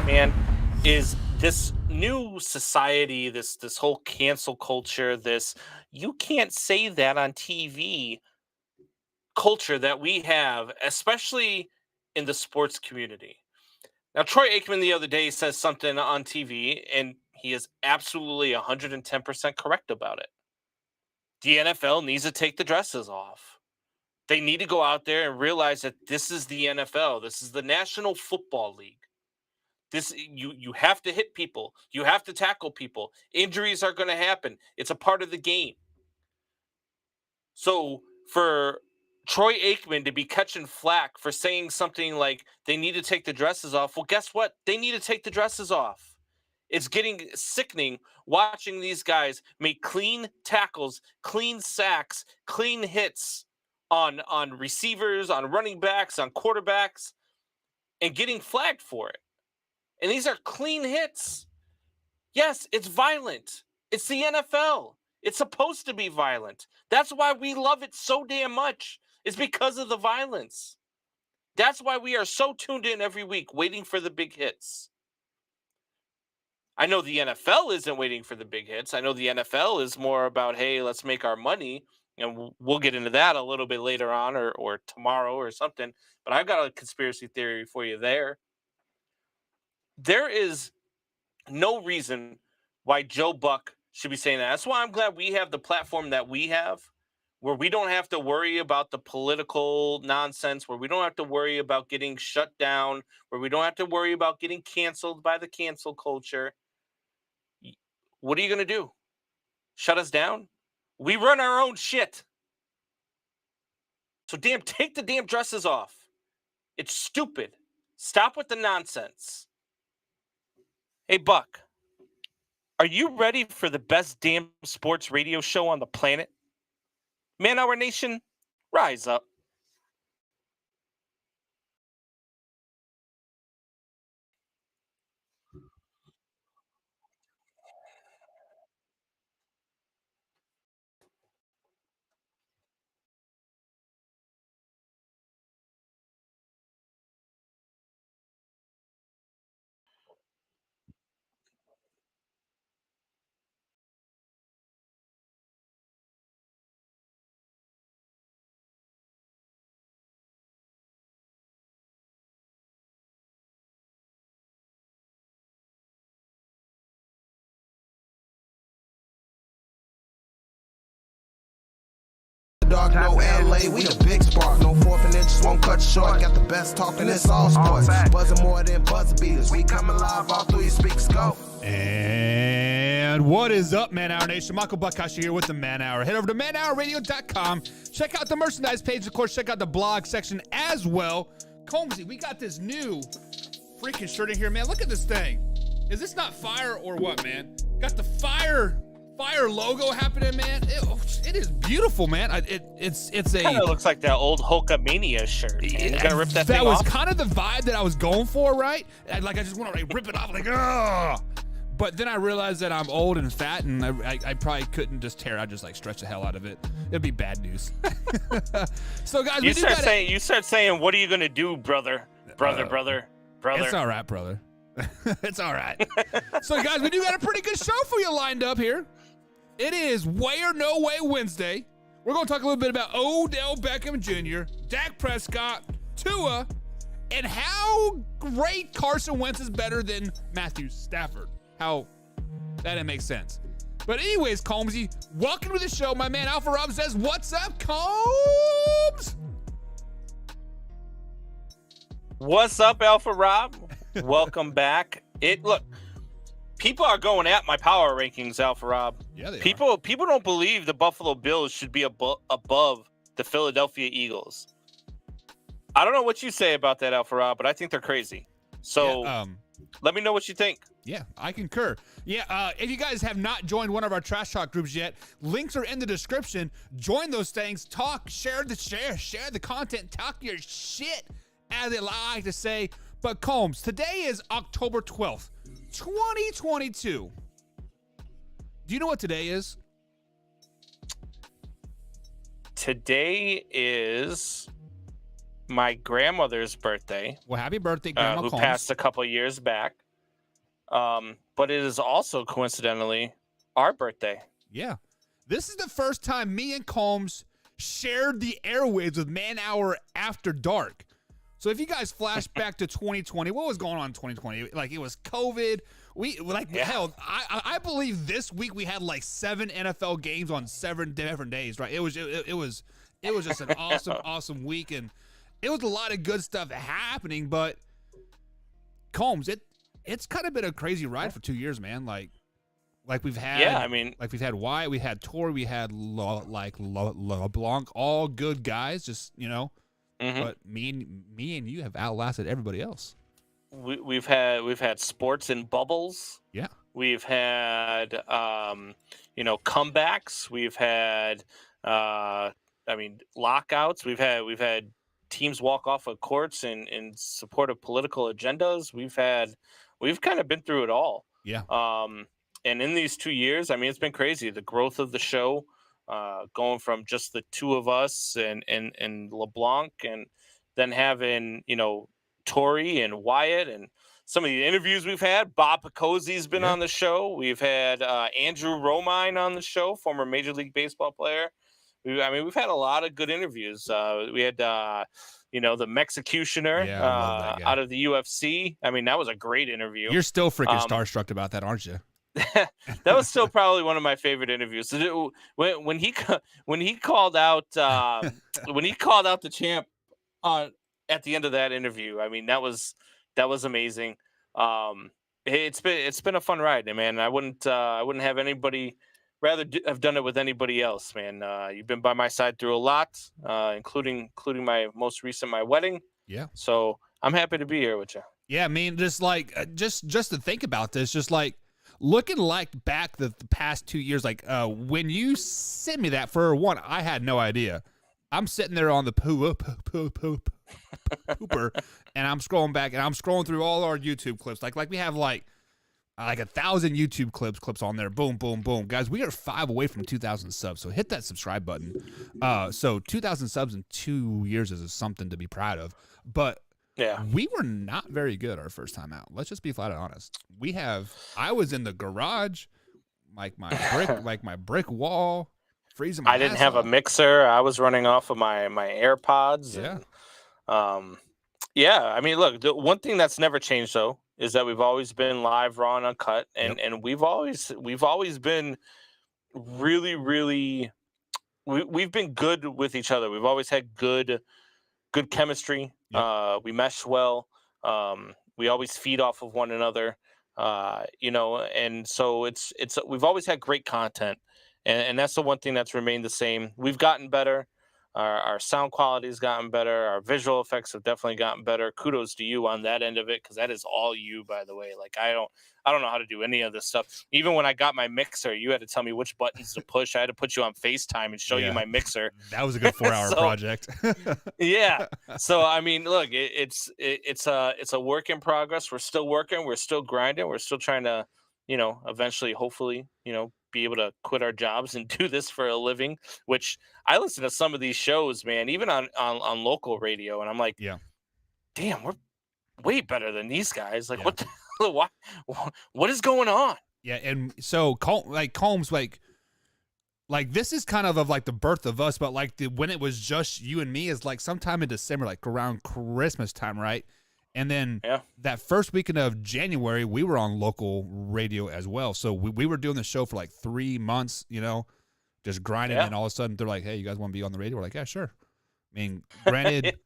man, is this new society, this whole cancel culture, this you can't say that on TV culture that we have, especially in the sports community. Now, Troy Aikman the other day says something on TV, and he is absolutely 110% correct about it. The NFL needs to take the dresses off. They need to go out there and realize that this is the NFL. This is the National Football League. You have to hit people. You have to tackle people. Injuries are going to happen. It's a part of the game. So for Troy Aikman to be catching flack for saying something like they need to take the dresses off, well, guess what? They need to take the dresses off. It's getting sickening watching these guys make clean tackles, clean sacks, clean hits on receivers, on running backs, on quarterbacks, and getting flagged for it. And these are clean hits. Yes, it's violent. It's the NFL. It's supposed to be violent. That's why we love it so damn much. It's because of the violence. That's why we are so tuned in every week waiting for the big hits. I know the NFL isn't waiting for the big hits. I know the NFL is more about, hey, let's make our money. And we'll get into that a little bit later on or tomorrow or something. But I've got a conspiracy theory for you there. There is no reason why Joe Buck should be saying that. That's why I'm glad we have the platform that we have, where we don't have to worry about the political nonsense, where we don't have to worry about getting shut down, where we don't have to worry about getting canceled by the cancel culture. What are you going to do? Shut us down? We run our own shit. So take the damn dresses off. It's stupid. Stop with the nonsense. Hey, Buck, are you ready for the best damn sports radio show on the planet? Man Hour Nation, rise up. Dog, no LA, we the big spark. No fourth and inches won't cut short. Got the best talking, it's all sports. Buzzing more than buzzer beaters. We coming live all through your speak scope. And what is up, Man Hour Nation? Michael Buckhashi here with the Man Hour. Head over to manhourradio.com. Check out the merchandise page. Of course, check out the blog section as well. Combsy, we got this new freaking shirt in here, man. Look at this thing. Is this not fire or what, man? Got the fire logo happening, man. It is beautiful, man. It's a kind of looks like that old Hulkamania shirt. Man. You gotta rip that thing was off. kind of the vibe that I was going for, right? I just want to rip it off, like, ugh. But then I realized that I'm old and fat, and I probably couldn't just tear. I'd just stretch the hell out of it. It'd be bad news. So guys, you start saying, "What are you gonna do, brother? Brother." It's all right, brother. It's all right. So guys, we do got a pretty good show for you lined up here. It is Way or No Way Wednesday. We're going to talk a little bit about Odell Beckham Jr., Dak Prescott, Tua, and how great Carson Wentz is better than Matthew Stafford. How that didn't make sense. But anyways, Combsy, welcome to the show. My man Alpha Rob says, what's up, Combs? What's up, Alpha Rob? Welcome back. Look, people are going at my power rankings, Alpha Rob. Yeah, they People don't believe the Buffalo Bills should be above the Philadelphia Eagles. I don't know what you say about that, Alpha Rob, but I think they're crazy. So let me know what you think. Yeah, I concur. Yeah, if you guys have not joined one of our trash talk groups yet, links are in the description. Join those things. Talk, share the content, talk your shit, as they like to say. But Combs, today is October 12th, 2022. Do you know what today is? Today is my grandmother's birthday. Well, happy birthday, Grandma who Combs. passed a couple years back. But it is also coincidentally our birthday. Yeah. This is the first time me and Combs shared the airwaves with Man Hour After Dark. So if you guys flash back to 2020, what was going on in 2020? Like, it was COVID. Hell, I believe this week we had like 7 NFL games on 7 different days, right? It was just an awesome week, and it was a lot of good stuff happening. But Combs, it's kind of been a crazy ride for 2 years, man. Like we've had, we've had Wyatt, we had Tori, we had LeBlanc, all good guys, just, you know. Mm-hmm. But me and you have outlasted everybody else. We've had sports in bubbles. Yeah. We've had comebacks. We've had lockouts. We've had teams walk off of courts in support of political agendas. We've kind of been through it all. Yeah. And in these 2 years, I mean, it's been crazy. The growth of the show, going from just the two of us and LeBlanc, and then having, Tori and Wyatt, and some of the interviews we've had. Bob Picozzi's been on the show. We've had Andrew Romine on the show, former Major League Baseball player. We've had a lot of good interviews. We had, the Mexicutioner out of the UFC. I mean, that was a great interview. You're still freaking starstruck about that, aren't you? That was still probably one of my favorite interviews. When he called out the champ at the end of that interview, I mean, that was amazing. It's been a fun ride, man. I wouldn't have anybody rather have done it with anybody else, man. You've been by my side through a lot, including my most recent, my wedding. Yeah. So I'm happy to be here with you. Yeah, I mean, just to think about this, just like looking back the past 2 years, when you sent me that, for one, I had no idea. I'm sitting there on the pooper, and I'm scrolling back, and I'm scrolling through all our YouTube clips. Like we have like 1,000 YouTube clips on there. Boom, boom, boom. Guys, we are 5 away from 2,000 subs, so hit that subscribe button. So 2,000 subs in 2 years is something to be proud of. But yeah, we were not very good our first time out. Let's just be flat out honest. I was in the garage, my brick wall, freezing my I didn't have a mixer. I was running off of my AirPods. Yeah. I mean, look, the one thing that's never changed though is that we've always been live, raw, and uncut, and we've always been really, really, we've been good with each other. We've always had good chemistry. Yep. We mesh well. We always feed off of one another. And so it's we've always had great content, and that's the one thing that's remained the same. We've gotten better. Our sound quality has gotten better. Our visual effects have definitely gotten better. Kudos to you on that end of it, because that is all you, by the way. Like, I don't know how to do any of this stuff. Even when I got my mixer, you had to tell me which buttons to push. I had to put you on FaceTime and show you my mixer. That was a good 4-hour project. Yeah. So I mean, look, it's a work in progress. We're still working. We're still grinding. We're still trying to, eventually, hopefully, be able to quit our jobs and do this for a living, which I listen to some of these shows, man, even on local radio, and I'm like, damn, we're way better than these guys. Like, what is going on? Yeah. And so Combs, like this is kind of like the birth of us, but when it was just you and me is like sometime in December, like around Christmas time, right? And then that first weekend of January, we were on local radio as well. So we were doing the show for like 3 months, just grinding. And all of a sudden they're like, "Hey, you guys want to be on the radio?" We're like, "Yeah, sure." I mean, granted,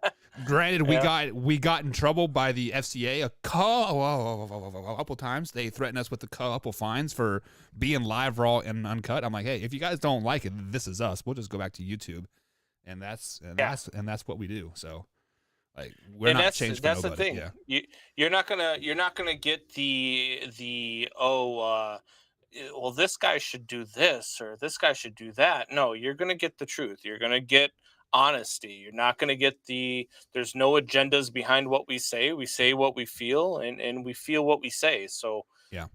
we got in trouble by the FCA a couple times. They threatened us with a couple fines for being live, raw, and uncut. I'm like, "Hey, if you guys don't like it, this is us. We'll just go back to YouTube," and that's what we do. So. Like, we're not changed for nobody. That's the thing. Yeah. You're not gonna get the well, this guy should do this or this guy should do that. No, you're gonna get the truth. You're gonna get honesty. You're not gonna get there's no agendas behind what we say. We say what we feel, and we feel what we say. So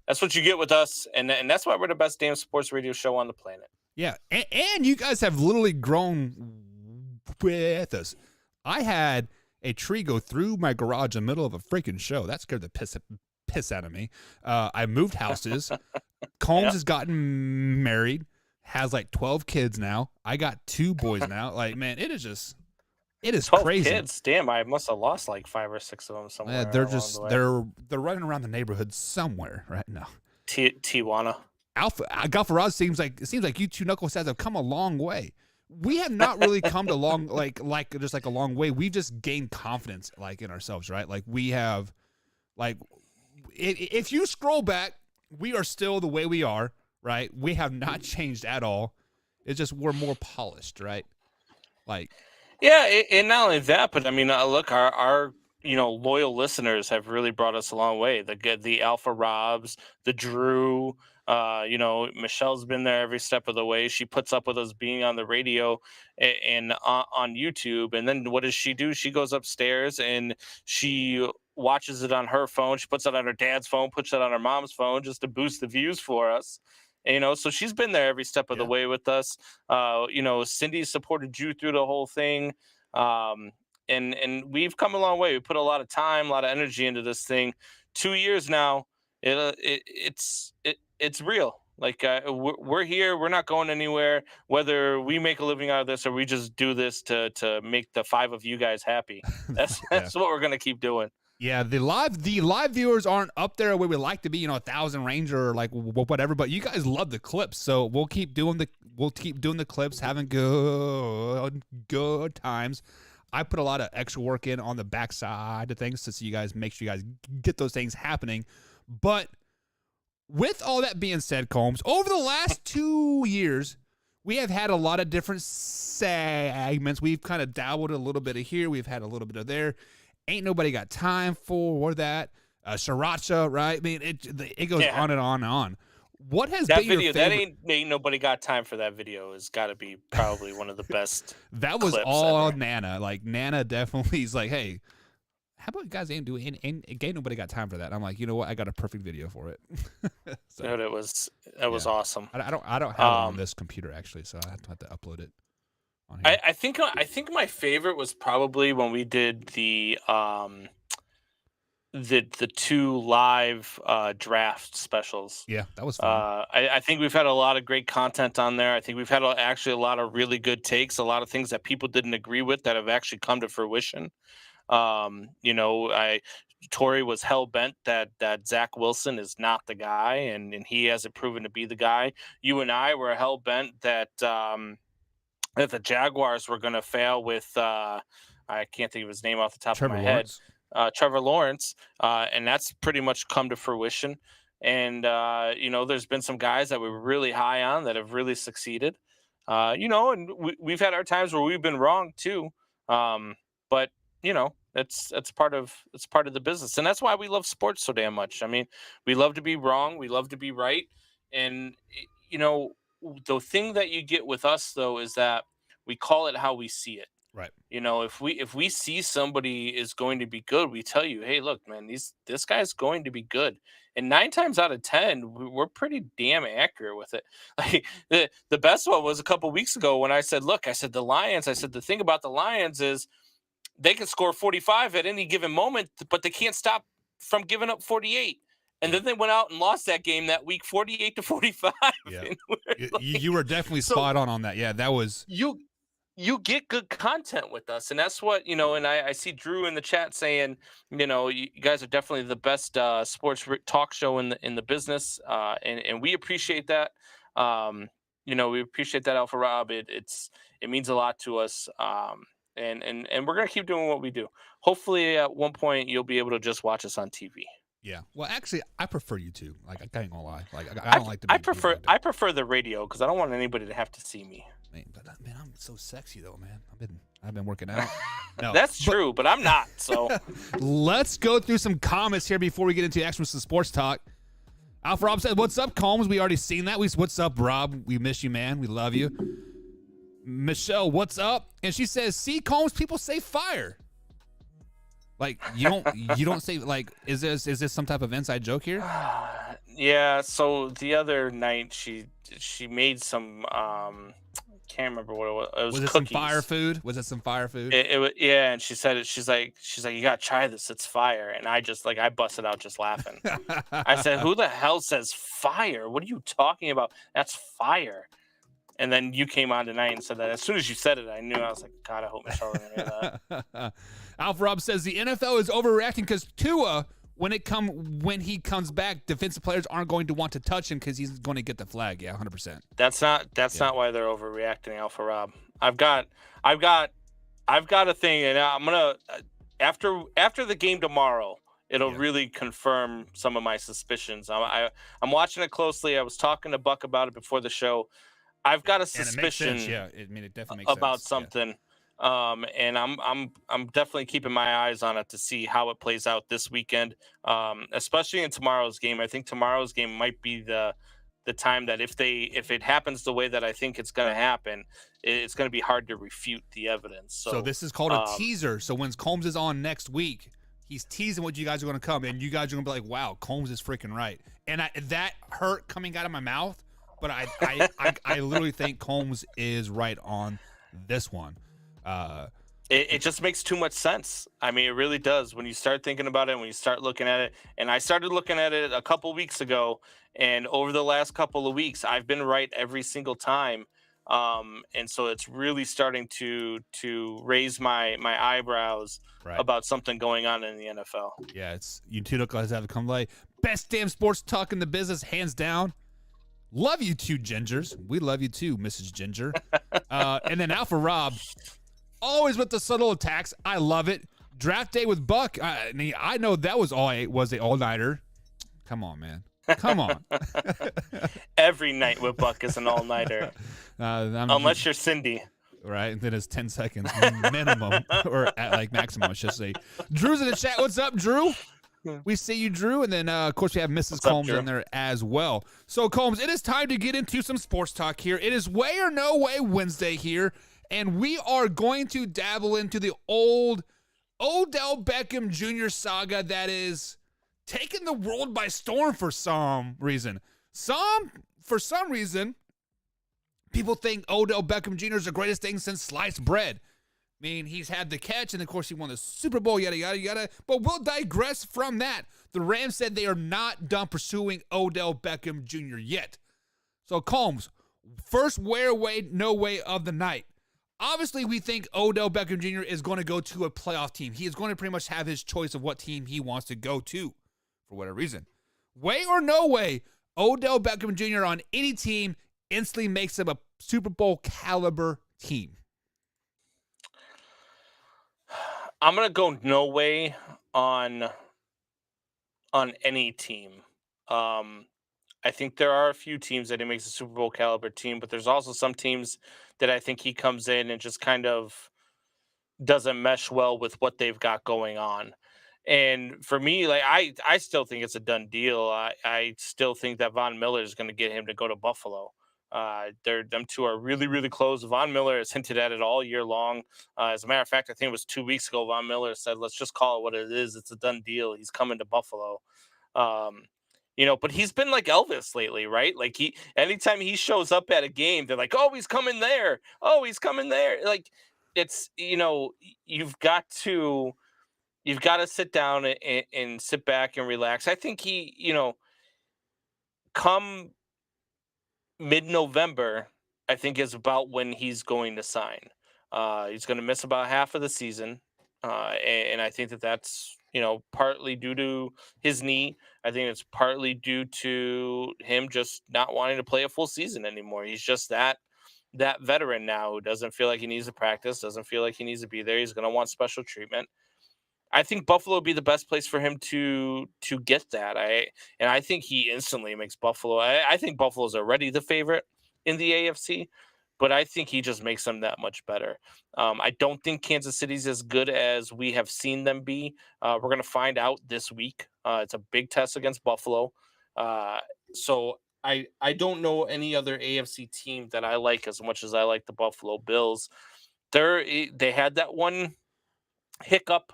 that's what you get with us, and that's why we're the best damn sports radio show on the planet. Yeah, and you guys have literally grown with us. I had a tree go through my garage in the middle of a freaking show. That scared the piss out of me. I moved houses. Combs has gotten married, has like 12 kids now. I got 2 boys now. Like, man, it is 12 crazy. kids. Damn, I must have lost like 5 or 6 of them somewhere. Yeah, they're running around the neighborhood somewhere right now. Tijuana. Alpha Roz seems like you 2 knuckleheads have come a long way. We have not really come to long like just like a long way. We've just gained confidence like in ourselves, right? Like we have, like, if you scroll back, we are still the way we are, right? We have not changed at all. It's just we're more polished, right? Like, yeah, and not only that, but I mean, look, our loyal listeners have really brought us a long way. The Alpha Robs, the Drew. Michelle's been there every step of the way. She puts up with us being on the radio and on YouTube. And then what does she do? She goes upstairs and she watches it on her phone. She puts it on her dad's phone, puts it on her mom's phone just to boost the views for us. And, so she's been there every step of the way with us. Cindy supported you through the whole thing. And we've come a long way. We put a lot of time, a lot of energy into this thing. 2 years now. It's real. Like, we're here. We're not going anywhere. Whether we make a living out of this or we just do this to make the 5 of you guys happy. That's what we're gonna keep doing. Yeah, the live viewers aren't up there where we like to be, 1,000 Ranger or like whatever. But you guys love the clips, so we'll keep doing the clips, having good times. I put a lot of extra work in on the backside of things to see you guys, make sure you guys get those things happening. But with all that being said, Combs, over the last 2 years, we have had a lot of different segments. We've kind of dabbled a little bit of here. We've had a little bit of there. Ain't nobody got time for that. Sriracha, right? I mean, it goes on and on and on. What has that been video? Your favorite? That ain't nobody got time for that video. Has got to be probably one of the best. That was all ever. Nana. Like, Nana definitely is like, hey, how about you guys ain't nobody got time for that? I'm like, you know what? I got a perfect video for it. So, dude, it was awesome. I don't have it on this computer actually, so I have to upload it on here. I think my favorite was probably when we did the 2 live draft specials. Yeah, that was fun. I think we've had a lot of great content on there. I think we've had actually a lot of really good takes, a lot of things that people didn't agree with that have actually come to fruition. Tori was hell bent that Zach Wilson is not the guy, and he hasn't proven to be the guy. You and I were hell bent that the Jaguars were going to fail with I can't think of his name off the top of my head. Trevor Lawrence, and that's pretty much come to fruition. And there's been some guys that we were really high on that have really succeeded. And we've had our times where we've been wrong too. But it's part of the business, and that's why we love sports so damn much. I mean, we love to be wrong, we love to be right, and the thing that you get with us though is that we call it how we see it. Right. If we see somebody is going to be good, we tell you, hey, look, man, this guy's going to be good. And 9 times out of 10, we're pretty damn accurate with it. Like the best one was a couple weeks ago when I said the Lions. I said the thing about the Lions is they can score 45 at any given moment, but they can't stop from giving up 48. And then they went out and lost that game that week, 48-45. Yeah. You were definitely spot on that. Yeah, that was you get good content with us, and that's what and I see Drew in the chat saying you guys are definitely the best sports talk show in the business, and we appreciate that. We appreciate that, Alpha Rob. It means a lot to us, and we're gonna keep doing what we do. Hopefully at one point you'll be able to just watch us on TV. Yeah. Well, actually, I prefer you too. Like, I can't gonna lie. Like, I don't like to. I prefer the radio because I don't want anybody to have to see me. Man, I'm so sexy though, man. I've been working out. No, that's true, but I'm not. So let's go through some comments here before we get into Xmas Sports Talk. Alpha Rob said, "What's up, Combs? We already seen that. What's up, Rob? We miss you, man. We love you." Michelle, what's up? And she says, "See, Combs, people say fire." Like, you don't say, like, is this some type of inside joke here? Yeah. So the other night she made some can't remember what it was. It was it cookies. some fire food? Was it some fire food? It was, yeah, and she said it. She's like, you gotta try this. It's fire. And I just I busted out just laughing. I said, who the hell says fire? What are you talking about? That's fire. And then you came on tonight and said that. As soon as you said it, I knew. I was like, God, I hope Michelle didn't hear that. Alpha Rob says the NFL is overreacting because Tua, when he comes back, defensive players aren't going to want to touch him because he's going to get the flag. Yeah, 100%. That's not why they're overreacting, Alpha Rob. I've got a thing, and I'm gonna after the game tomorrow, it'll really confirm some of my suspicions. I'm watching it closely. I was talking to Buck about it before the show. I've got a suspicion. It definitely makes about sense. something. And I'm definitely keeping my eyes on it to see how it plays out this weekend. Especially in tomorrow's game. I think tomorrow's game might be the time that if it happens the way that I think it's going to happen, it's going to be hard to refute the evidence. So this is called a teaser. So when Combs is on next week, he's teasing what you guys are going to come, and you guys are going to be like, "Wow, Combs is freaking right." And that hurt coming out of my mouth, but I literally think Combs is right on this one. It just makes too much sense. I mean, it really does when you start thinking about it, when you start looking at it. And I started looking at it a couple weeks ago, and over the last couple of weeks, I've been right every single time. And so it's really starting to raise my eyebrows about something going on in the NFL. Yeah, it's you two guys have to come late. Best damn sports talk in the business, hands down. Love you two, Gingers. We love you too, Mrs. Ginger. And then Alpha Rob, always with the subtle attacks. I love it. Draft day with Buck. I know that was an all-nighter. Come on, man. Come on. Every night with Buck is an all-nighter. Unless you're Cindy. Right, and then it's 10 seconds minimum, or at like maximum, I should say. Drew's in the chat. What's up, Drew? We see you, Drew, and then, of course, we have Mrs. Combs in there as well. So, Combs, it is time to get into some sports talk here. It is Way or No Way Wednesday here, and we are going to dabble into the old Odell Beckham Jr. saga that is taking the world by storm for some reason. For some reason, people think Odell Beckham Jr. is the greatest thing since sliced bread. I mean, he's had the catch, and of course, he won the Super Bowl, yada, yada, yada. But we'll digress from that. The Rams said they are not done pursuing Odell Beckham Jr. yet. So, Combs, first Way No Way of the night. Obviously, we think Odell Beckham Jr. is going to go to a playoff team. He is going to pretty much have his choice of what team he wants to go to for whatever reason. Way or no way, Odell Beckham Jr. on any team instantly makes him a Super Bowl caliber team. I'm gonna go no way on any team. I think there are a few teams that he makes a Super Bowl caliber team, but there's also some teams that I think he comes in and just kind of doesn't mesh well with what they've got going on. And for me, like I still think it's a done deal. I still think that Von Miller is going to get him to go to Buffalo. Them two are really, really close. Von Miller has hinted at it all year long. As a matter of fact, I think it was 2 weeks ago, Von Miller said, let's just call it what it is. It's a done deal. He's coming to Buffalo. But he's been like Elvis lately, right? Like anytime he shows up at a game, they're like, oh, he's coming there. Oh, he's coming there. Like it's, you've got to sit down and sit back and relax. I think he, come mid-November, I think is about when he's going to sign. He's going to miss about half of the season. And I think that's, partly due to his knee. I think it's partly due to him just not wanting to play a full season anymore. He's just that veteran now who doesn't feel like he needs to practice, doesn't feel like he needs to be there. He's going to want special treatment. I think Buffalo would be the best place for him to get that. I think he instantly makes Buffalo. I think Buffalo's already the favorite in the AFC, but I think he just makes them that much better. I don't think Kansas City's as good as we have seen them be. We're going to find out this week. It's a big test against Buffalo. So I don't know any other AFC team that I like as much as I like the Buffalo Bills. They had that one hiccup.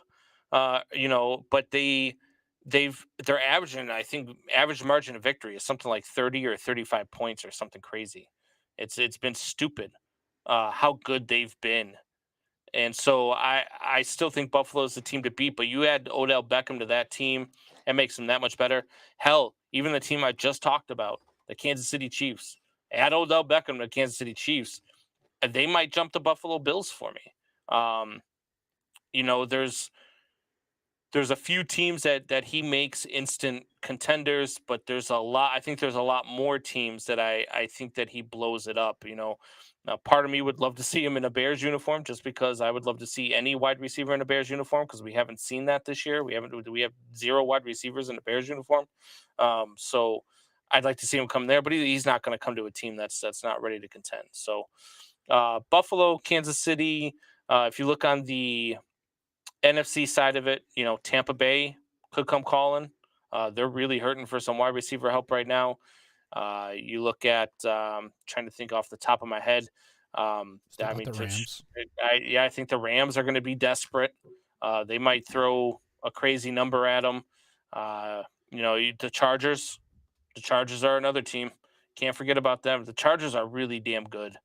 But they're averaging, I think, average margin of victory is something like 30 or 35 points or something crazy. It's been stupid. how good they've been. And so I still think Buffalo's the team to beat, but you add Odell Beckham to that team, it makes them that much better. Hell, even the team I just talked about, the Kansas City Chiefs, add Odell Beckham to the Kansas City Chiefs, and they might jump the Buffalo Bills for me. There's a few teams that he makes instant contenders, but there's a lot. I think there's a lot more teams that I think that he blows it up. Now, part of me would love to see him in a Bears uniform, just because I would love to see any wide receiver in a Bears uniform, because we haven't seen that this year. We have 0 wide receivers in a Bears uniform. So I'd like to see him come there, but he's not going to come to a team that's not ready to contend. So Buffalo, Kansas City. If you look on the NFC side of it, Tampa Bay could come calling. They're really hurting for some wide receiver help right now. You look at trying to think off the top of my head. The Rams. I think the Rams are going to be desperate. They might throw a crazy number at them. The Chargers. The Chargers are another team. Can't forget about them. The Chargers are really damn good.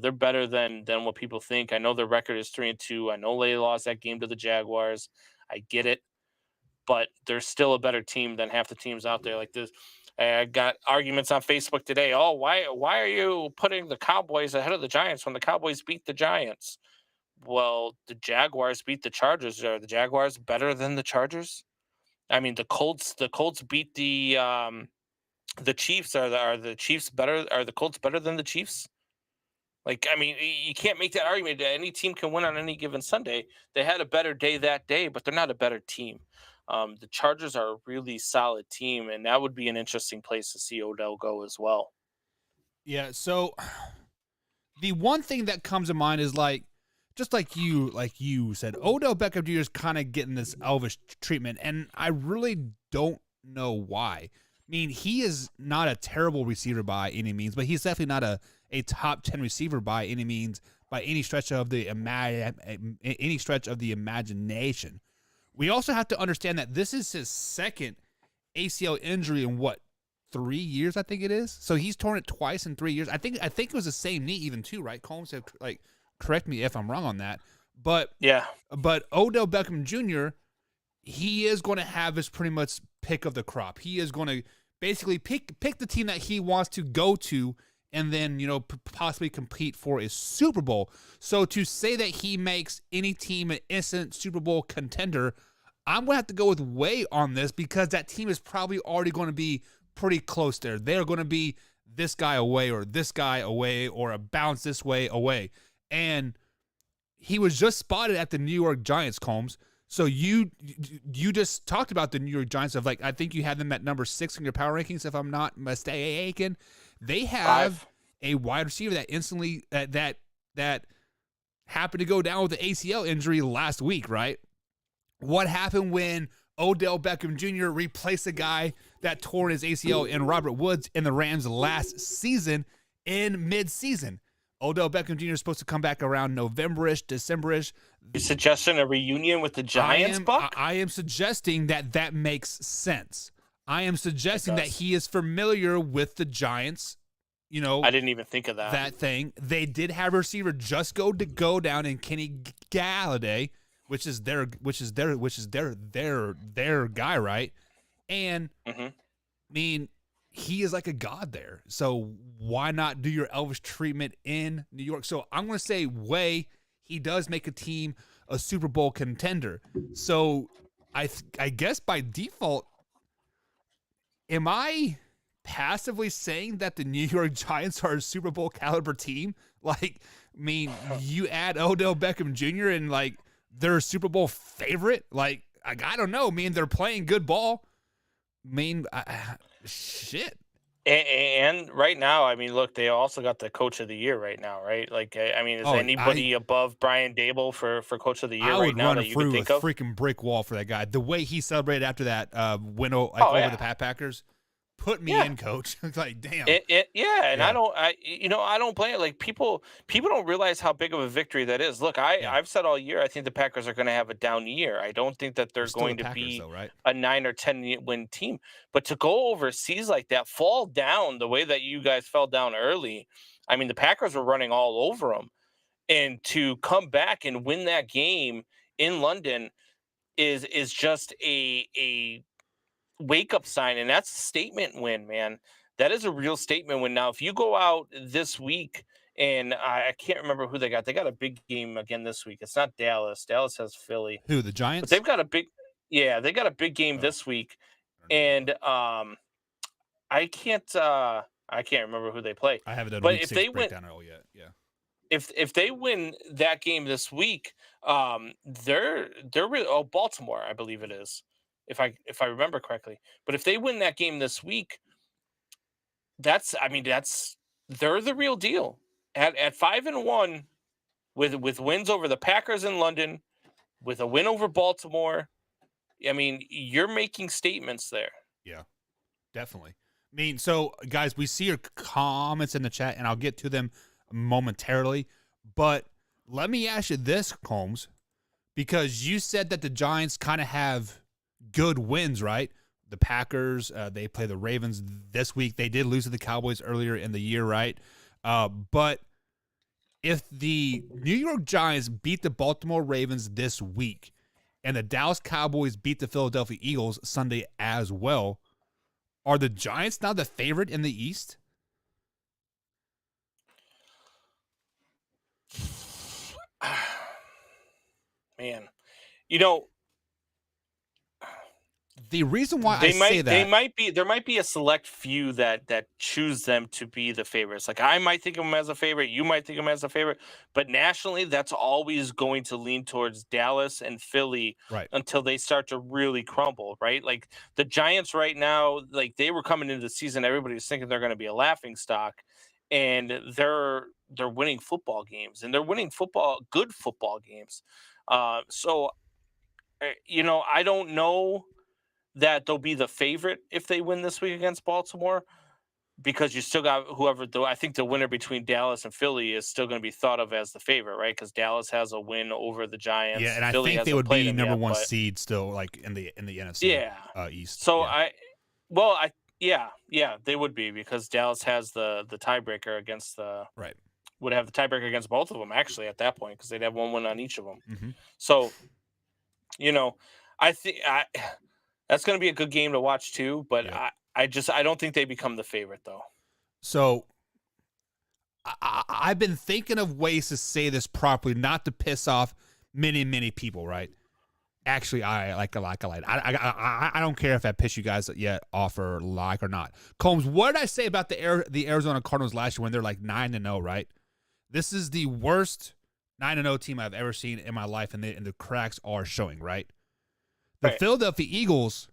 They're better than what people think. I know their record is 3-2. I know they lost that game to the Jaguars. I get it, but they're still a better team than half the teams out there. Like this, I got arguments on Facebook today. Oh, why are you putting the Cowboys ahead of the Giants when the Cowboys beat the Giants? Well, the Jaguars beat the Chargers. Are the Jaguars better than the Chargers? I mean, the Colts beat the Chiefs. Are the Chiefs better? Are the Colts better than the Chiefs? Like, I mean, you can't make that argument that any team can win on any given Sunday. They had a better day that day, but they're not a better team. The Chargers are a really solid team, and that would be an interesting place to see Odell go as well. Yeah, so the one thing that comes to mind is just like you said, Odell Beckham Jr. is kind of getting this Elvis treatment, and I really don't know why. I mean, he is not a terrible receiver by any means, but he's definitely not a top 10 receiver by any means, by any stretch of the imagination. We also have to understand that this is his second ACL injury in 3 years, I think it is. So he's torn it twice in 3 years. I think it was the same knee even too, right? Combs said, correct me if I'm wrong on that. But yeah. But Odell Beckham Jr., he is going to have his pretty much pick of the crop. He is going to basically pick the team that he wants to go to, and then, possibly compete for a Super Bowl. So to say that he makes any team an instant Super Bowl contender, I'm going to have to go with Way on this, because that team is probably already going to be pretty close there. They're going to be this guy away or this guy away or a bounce this way away. And he was just spotted at the New York Giants, Combs. So you just talked about the New York Giants of I think you had them at number 6 in your power rankings, if I'm not mistaken. They have a wide receiver that instantly that happened to go down with the ACL injury last week, right? What happened when Odell Beckham Jr. replaced a guy that tore his ACL in Robert Woods in the Rams last season in mid-season? Odell Beckham Jr. is supposed to come back around November-ish, December-ish. You suggesting a reunion with the Giants, Buck? I am suggesting that makes sense. I am suggesting that he is familiar with the Giants. I didn't even think of that. That thing. They did have a receiver just go down in Kenny Galladay, which is their guy, right? And I mean, he is like a god there. So why not do your Elvis treatment in New York? So I'm going to say Way, he does make a team a Super Bowl contender. So I guess by default, am I passively saying that the New York Giants are a Super Bowl caliber team? You add Odell Beckham Jr. and they're a Super Bowl favorite. I don't know. They're playing good ball. Shit. And right now, look, they also got the Coach of the Year right now, right? Is anybody above Brian Dable for Coach of the Year right now that you can think of? Freaking brick wall for that guy. The way he celebrated after that win over the Packers. Put me in, Coach. Damn. I don't blame it. People don't realize how big of a victory that is. Look, I've said all year I think the Packers are going to have a down year. I don't think that they're going to be a 9 or 10 win team. But to go overseas like that, fall down the way that you guys fell down early. The Packers were running all over them. And to come back and win that game in London is just a wake up sign, and that's a statement win, man. That is a real statement win. Now, if you go out this week, and I can't remember who they got. They got a big game again this week. It's not Dallas. Dallas has Philly. Who, the But Giants? they've got a big, yeah, they got a big game this week, and I can't remember who they play. I haven't done But week if 6 they win, breakdown at all yet. Yeah. if they win that game this week, they're really Baltimore, I believe it is, if I remember correctly. But if they win that game this week, that's they're the real deal at 5-1 with wins over the Packers in London, with a win over Baltimore. I mean, you're making statements there. Yeah, definitely. I mean, so guys, we see your comments in the chat, and I'll get to them momentarily. But let me ask you this, Combs, because you said that the Giants kind of have good wins, right? The Packers, they play the Ravens this week. They did lose to the Cowboys earlier in the year, right? But if the New York Giants beat the Baltimore Ravens this week, and the Dallas Cowboys beat the Philadelphia Eagles Sunday as well, are the Giants now the favorite in the East? Man, you know, the reason why I say that, there might be a select few that choose them to be the favorites. Like, I might think of them as a favorite, you might think of them as a favorite, but nationally, that's always going to lean towards Dallas and Philly, right, until they start to really crumble, right? Like the Giants right now, like they were coming into the season, everybody was thinking they're going to be a laughing stock, and they're winning football games, and they're winning good football games. So, I don't know that they'll be the favorite if they win this week against Baltimore, because you still got I think the winner between Dallas and Philly is still going to be thought of as the favorite, right? Because Dallas has a win over the Giants. Yeah, and Philly I think they would be number one seed still, like in the NFC East. So yeah. they would be, because Dallas has the tiebreaker against right. Would have the tiebreaker against both of them actually at that point, because they'd have one win on each of them. Mm-hmm. So, I think that's going to be a good game to watch too. But yeah. I don't think they become the favorite though. So I've been thinking of ways to say this properly, not to piss off many people, right? Actually, I like. I don't care if I piss you guys yet off or like or not. Combs, what did I say about the Arizona Cardinals last year when they're like 9-0, right? This is the worst 9-0 team I've ever seen in my life, and the cracks are showing, right? The Philadelphia Eagles,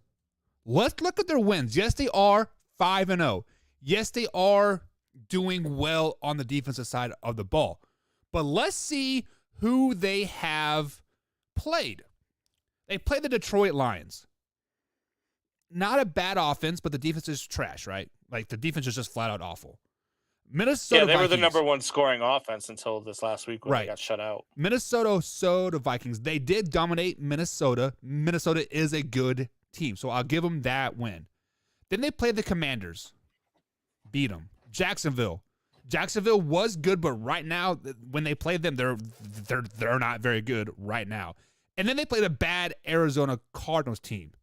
let's look at their wins. Yes, they are 5-0. Yes, they are doing well on the defensive side of the ball. But let's see who they have played. They play the Detroit Lions. Not a bad offense, but the defense is trash, right? Like, the defense is just flat out awful. Minnesota they Vikings, were the number one scoring offense until this last week when they got shut out. Minnesota Vikings, they did dominate Minnesota. Minnesota is a good team, so I'll give them that win. Then they played the Commanders. Beat them. Jacksonville was good, but right now, when they played them, they're not very good right now. And then they played a bad Arizona Cardinals team.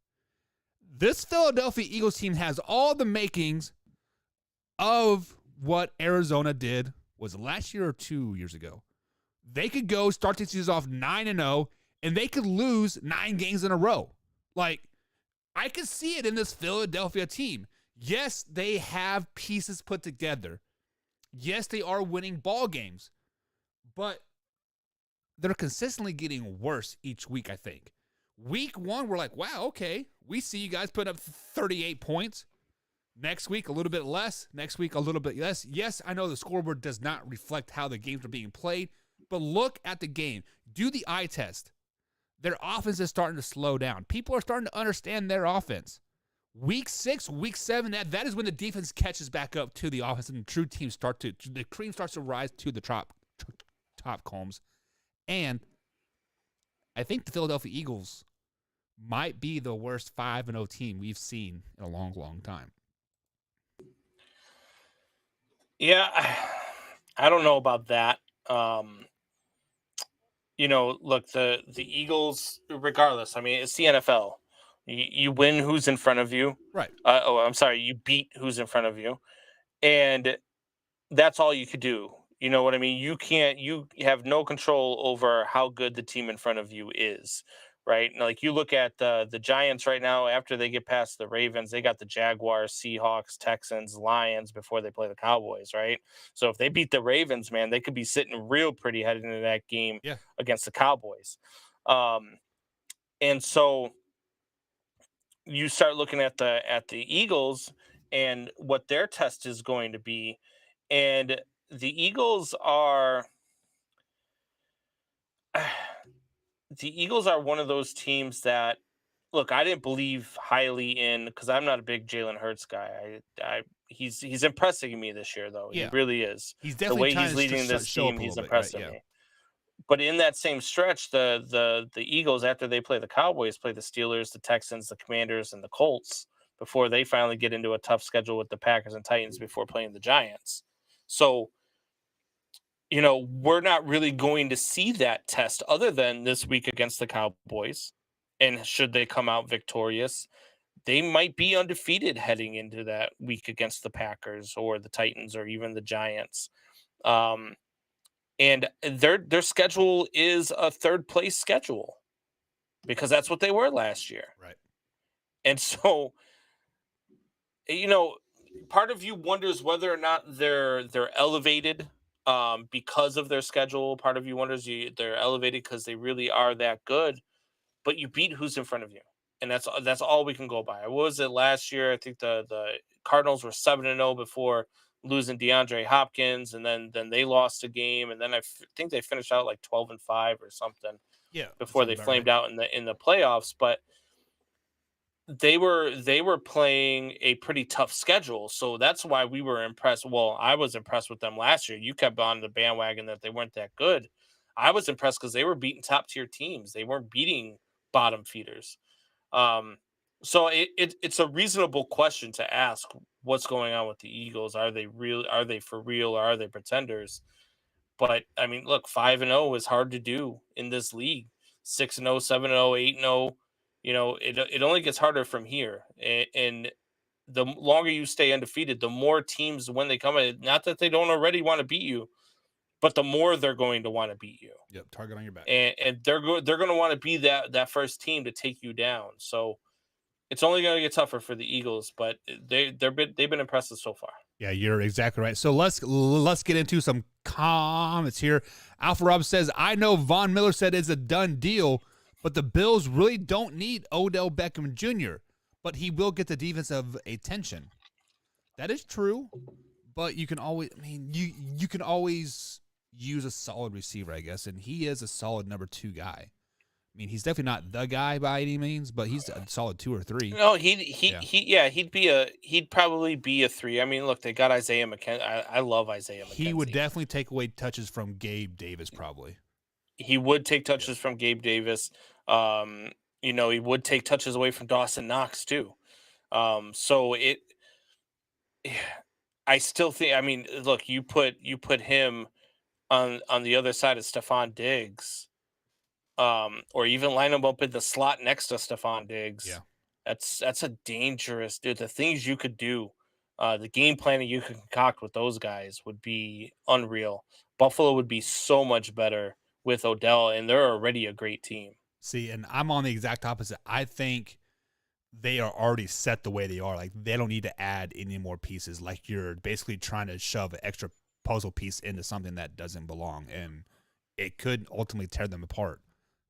This Philadelphia Eagles team has all the makings of what Arizona did, was it last year or 2 years ago? They could go start the season off 9-0, and they could lose 9 games in a row. Like, I could see it in this Philadelphia team. Yes, they have pieces put together. Yes, they are winning ball games, but they're consistently getting worse each week, I think. Week 1, we're like, wow, okay, we see you guys putting up 38 points. Next week, a little bit less. Next week, a little bit less. Yes, I know the scoreboard does not reflect how the games are being played, but look at the game. Do the eye test. Their offense is starting to slow down. People are starting to understand their offense. Week 6, week 7, that is when the defense catches back up to the offense and the cream starts to rise to the top Combs. And I think the Philadelphia Eagles might be the worst 5-0 team we've seen in a long, long time. Yeah, I don't know about that. look, the Eagles, regardless, I mean, it's the NFL. You win who's in front of you. Right. I'm sorry, you beat who's in front of you. And that's all you could do. You know what I mean? You have no control over how good the team in front of you is, right? Like you look at the Giants right now, after they get past the Ravens, they got the Jaguars, Seahawks, Texans, Lions before they play the Cowboys, right? So if they beat the Ravens, man, they could be sitting real pretty heading into that game against the Cowboys. And so you start looking at the Eagles and what their test is going to be. And the Eagles are one of those teams that, look, I didn't believe highly in, because I'm not a big Jalen Hurts guy. He's impressing me this year, though. Yeah. He really is. He's The definitely way he's leading this team, he's impressing right? me. But in that same stretch, the Eagles, after they play the Cowboys, play the Steelers, the Texans, the Commanders, and the Colts before they finally get into a tough schedule with the Packers and Titans before playing the Giants. So, we're not really going to see that test other than this week against the Cowboys. And should they come out victorious, they might be undefeated heading into that week against the Packers or the Titans or even the Giants. And their schedule is a third place schedule because that's what they were last year. Right. And so, part of you wonders whether or not they're elevated because of their schedule. Part of you wonders they're elevated because they really are that good, but you beat who's in front of you. And that's all we can go by. What was it last year? I think the Cardinals were 7-0 before losing DeAndre Hopkins, and then they lost a game, and then I think they finished out like 12-5 or something. Yeah, before they flamed out in the playoffs. But they were playing a pretty tough schedule, so that's why we were impressed. Well, I was impressed with them last year. You kept on the bandwagon that they weren't that good. I was impressed because they were beating top tier teams. They weren't beating bottom feeders. So it's a reasonable question to ask what's going on with the Eagles. Are they real? Are they for real? Or are they pretenders? But I mean, look, 5-0 is hard to do in this league. 6-0, 7-0, 8-0. It only gets harder from here. And the longer you stay undefeated, the more teams, when they come in, not that they don't already want to beat you, but the more they're going to want to beat you. Yep, target on your back. And they're going to want to be that first team to take you down. So it's only going to get tougher for the Eagles, but they've been impressive so far. Yeah, you're exactly right. So let's get into some comments here. Alpha Rob says, I know Von Miller said it's a done deal, but the Bills really don't need Odell Beckham Jr., but he will get the defensive attention. That is true, but you can always, you can always use a solid receiver, I guess, and he is a solid number 2 guy. I mean, he's definitely not the guy by any means, but he's a solid 2 or 3. No, he'd probably be a 3. I mean, look, they got Isaiah McKenzie. I love Isaiah McKenzie. He would definitely take away touches from Gabe Davis, probably. He would take touches from Gabe Davis. He would take touches away from Dawson Knox too. So I still think. I mean, look, you put him on the other side of Stephon Diggs. Or even line him up in the slot next to Stephon Diggs. Yeah. That's a dangerous, dude. The things you could do, the game planning you could concoct with those guys would be unreal. Buffalo would be so much better with Odell, and they're already a great team. See, and I'm on the exact opposite. I think they are already set the way they are. Like, they don't need to add any more pieces. Like, you're basically trying to shove an extra puzzle piece into something that doesn't belong, and it could ultimately tear them apart.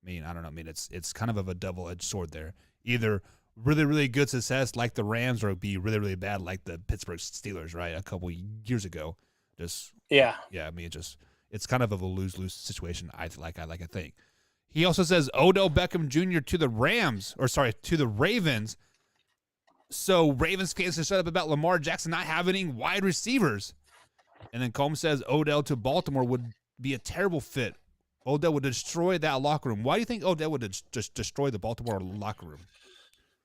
I mean, I don't know. I mean, it's kind of a double-edged sword there. Either really, really good success like the Rams, or be really, really bad like the Pittsburgh Steelers, right, a couple years ago. Yeah. I mean, it's kind of a lose-lose situation. I think. He also says Odell Beckham Jr. to the Ravens. So Ravens fans are shut up about Lamar Jackson not having any wide receivers. And then Combs says Odell to Baltimore would be a terrible fit. Odell would destroy that locker room. Why do you think Odell would just destroy the Baltimore locker room?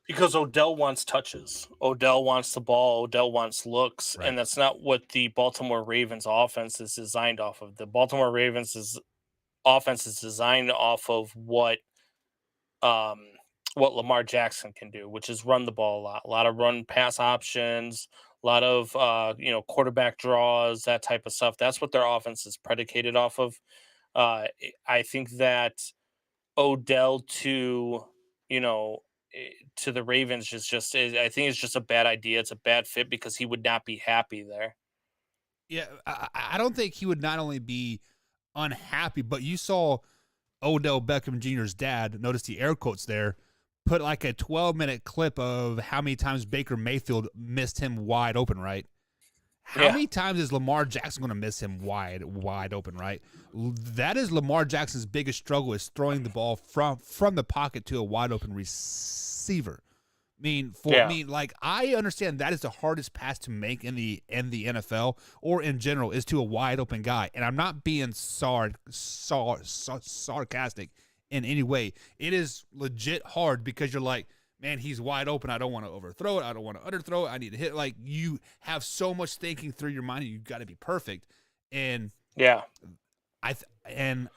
Because Odell wants touches. Odell wants the ball. Odell wants looks. Right. And that's not what the Baltimore Ravens offense is designed off of. The Baltimore Ravens is offense is designed off of what Lamar Jackson can do, which is run the ball a lot of run pass options, a lot of quarterback draws, that type of stuff. That's what their offense is predicated off of. I think that Odell you know to the Ravens I think it's just a bad idea. It's a bad fit because he would not be happy there. Yeah, I don't think he would not only be unhappy, but you saw Odell Beckham Jr.'s dad, notice the air quotes there, put like a 12-minute clip of how many times Baker Mayfield missed him wide open, right? How many times is Lamar Jackson going to miss him wide open, right? That is Lamar Jackson's biggest struggle, is throwing the ball from the pocket to a wide open receiver. Like, I understand that is the hardest pass to make in the NFL or in general, is to a wide open guy. And I'm not being sarcastic in any way. It is legit hard because you're like, man, he's wide open. I don't want to overthrow it. I don't want to underthrow it. I need to hit. Like, you have so much thinking through your mind, and you've got to be perfect. And I'm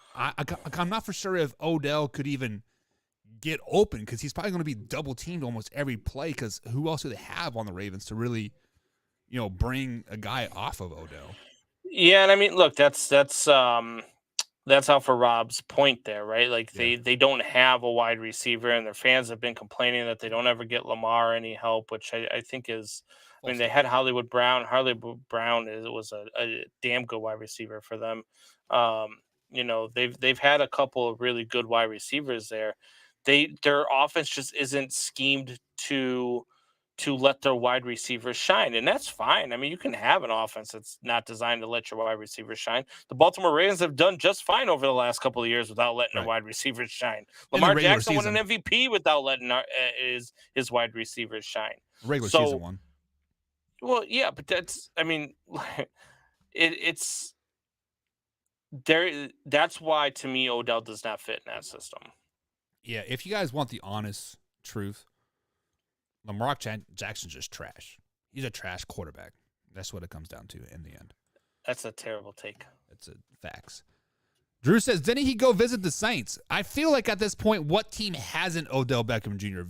not for sure if Odell could even get open, because he's probably going to be double teamed almost every play, because who else do they have on the Ravens to really, bring a guy off of Odell? Yeah, and I mean, look, that's Alpha Rob's point there, right? Like, they don't have a wide receiver, and their fans have been complaining that they don't ever get Lamar any help, which I think is, I mean, they had Hollywood Brown. Hollywood Brown was a damn good wide receiver for them. They've had a couple of really good wide receivers there. Their offense just isn't schemed to let their wide receivers shine, and that's fine. I mean, you can have an offense that's not designed to let your wide receivers shine. The Baltimore Ravens have done just fine over the last couple of years without letting their wide receivers shine. Lamar Jackson won an MVP without letting his wide receivers shine. Regular season one. Well, yeah, but that's, I mean, it's there. That's why, to me, Odell does not fit in that system. Yeah, if you guys want the honest truth, Lamar Jackson's just trash. He's a trash quarterback. That's what it comes down to in the end. That's a terrible take. That's facts. Drew says, didn't he go visit the Saints? I feel like at this point, what team hasn't Odell Beckham Jr.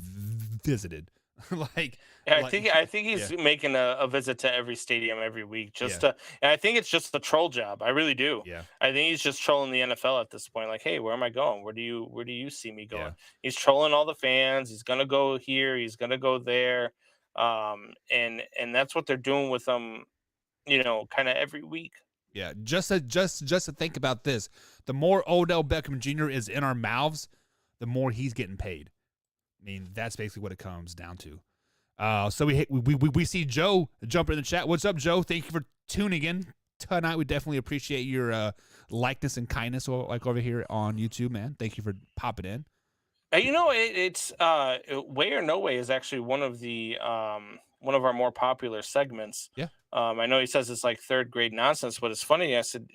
visited? I think he's making a visit to every stadium every week, and I think it's just the troll job. I really do. Yeah. I think he's just trolling the NFL at this point. Like, hey, where am I going? Where do you see me going? Yeah. He's trolling all the fans. He's gonna go here. He's gonna go there. And that's what they're doing with him, kind of every week. Yeah. Just to think about this, the more Odell Beckham Jr. is in our mouths, the more he's getting paid. I mean, that's basically what it comes down to. So we see Joe jump in the chat. What's up, Joe? Thank you for tuning in tonight. We definitely appreciate your likeness and kindness, like over here on YouTube, man. Thank you for popping in. It's Way or No Way is actually one of our more popular segments. Yeah. I know he says it's like third grade nonsense, but it's funny. I said,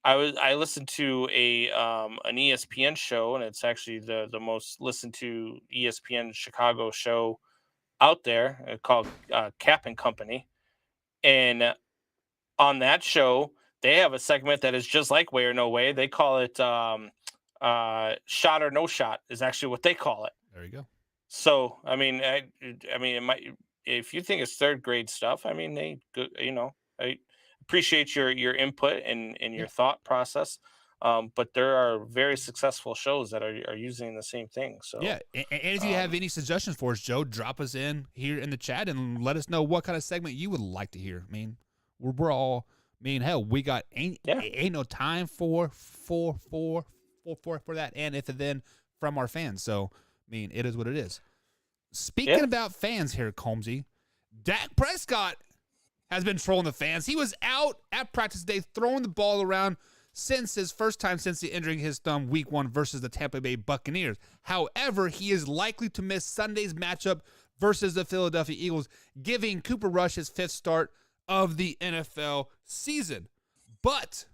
I listened to an ESPN show, and it's actually the most listened to ESPN Chicago show out there, called Cap and Company. And on that show, they have a segment that is just like Way or No Way. They call it Shot or No Shot is actually what they call it. There you go. So, I mean, it might, if you think it's third grade stuff, I mean, I appreciate your input and your thought process. But there are very successful shows that are using the same thing. So yeah, and if you have any suggestions for us, Joe, drop us in here in the chat and let us know what kind of segment you would like to hear. I mean, we're all, hell, we got ain't no time for that, and if and then from our fans. So it is what it is. Speaking about fans here, Combsy, Dak Prescott has been trolling the fans. He was out at practice day throwing the ball around since his first time since the injuring his thumb week 1 versus the Tampa Bay Buccaneers. However, he is likely to miss Sunday's matchup versus the Philadelphia Eagles, giving Cooper Rush his 5th start of the NFL season. But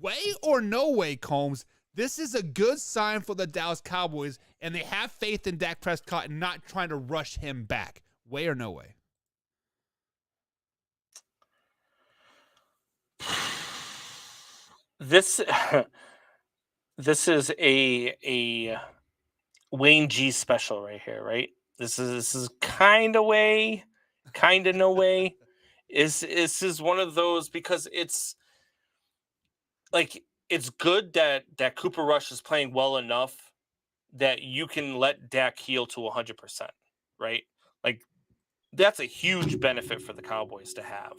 way or no way, Combs, this is a good sign for the Dallas Cowboys, and they have faith in Dak Prescott and not trying to rush him back. Way or no way? This This is a Wayne G special right here, right? This is kind of way, kind of no way. This is one of those because it's like it's good that Cooper Rush is playing well enough that you can let Dak heal to 100%, right? Like that's a huge benefit for the Cowboys to have.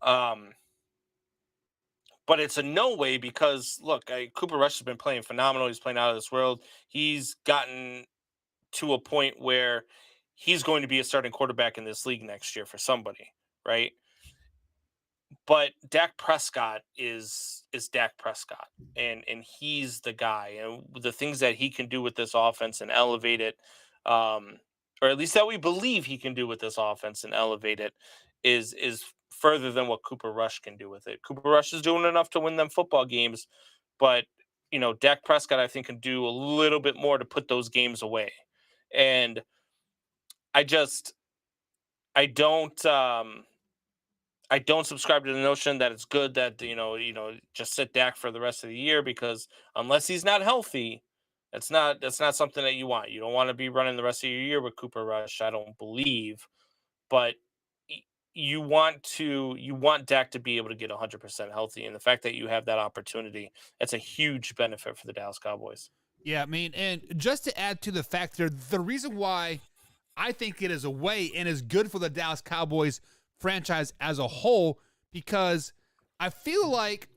Um, but it's a no way because look, Cooper Rush has been playing phenomenal. He's playing out of this world. He's gotten to a point where he's going to be a starting quarterback in this league next year for somebody, right? But Dak Prescott is Dak Prescott, and he's the guy, and the things that he can do with this offense and elevate it, or at least that we believe he can do with this offense and elevate it, is further than what Cooper Rush can do with it. Cooper Rush is doing enough to win them football games, but Dak Prescott I think can do a little bit more to put those games away, and I just I don't. I don't subscribe to the notion that it's good that just sit Dak for the rest of the year because unless he's not healthy, that's not something that you want. You don't want to be running the rest of your year with Cooper Rush. I don't believe, but you want Dak to be able to get 100% healthy, and the fact that you have that opportunity, that's a huge benefit for the Dallas Cowboys. Yeah, I mean, and just to add to the factor, the reason why I think it is a way and is good for the Dallas Cowboys franchise as a whole, because I feel like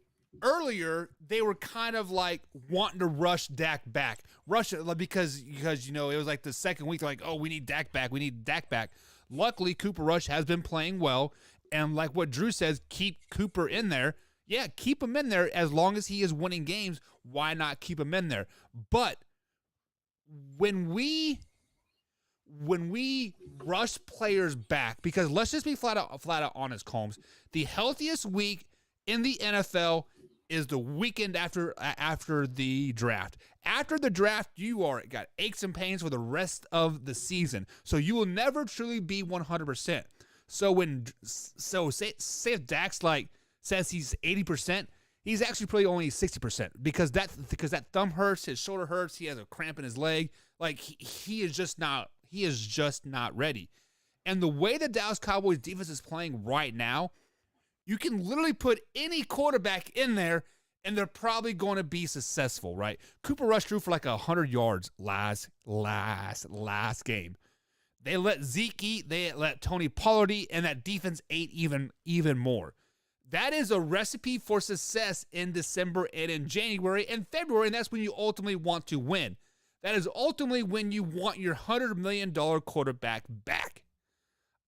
earlier they were kind of like wanting to rush Dak back. Rush it because it was like the second week, they're like, oh, we need Dak back. We need Dak back. Luckily, Cooper Rush has been playing well. And like what Drew says, keep Cooper in there. Yeah, keep him in there as long as he is winning games. Why not keep him in there? But when we rush players back, because let's just be flat out honest, Combs, the healthiest week in the NFL is the weekend after the draft. After the draft, you got aches and pains for the rest of the season, so you will never truly be 100%. So say if Dak's says he's 80%, he's actually probably only 60% because that thumb hurts, his shoulder hurts, he has a cramp in his leg. Like he is just not ready. And the way the Dallas Cowboys defense is playing right now, you can literally put any quarterback in there and they're probably going to be successful, right? Cooper Rush threw for 100 yards last game. They let Zeke eat, they let Tony Pollard eat, and that defense ate even more. That is a recipe for success in December and in January and February, and that's when you ultimately want to win. That is ultimately when you want your $100 million quarterback back.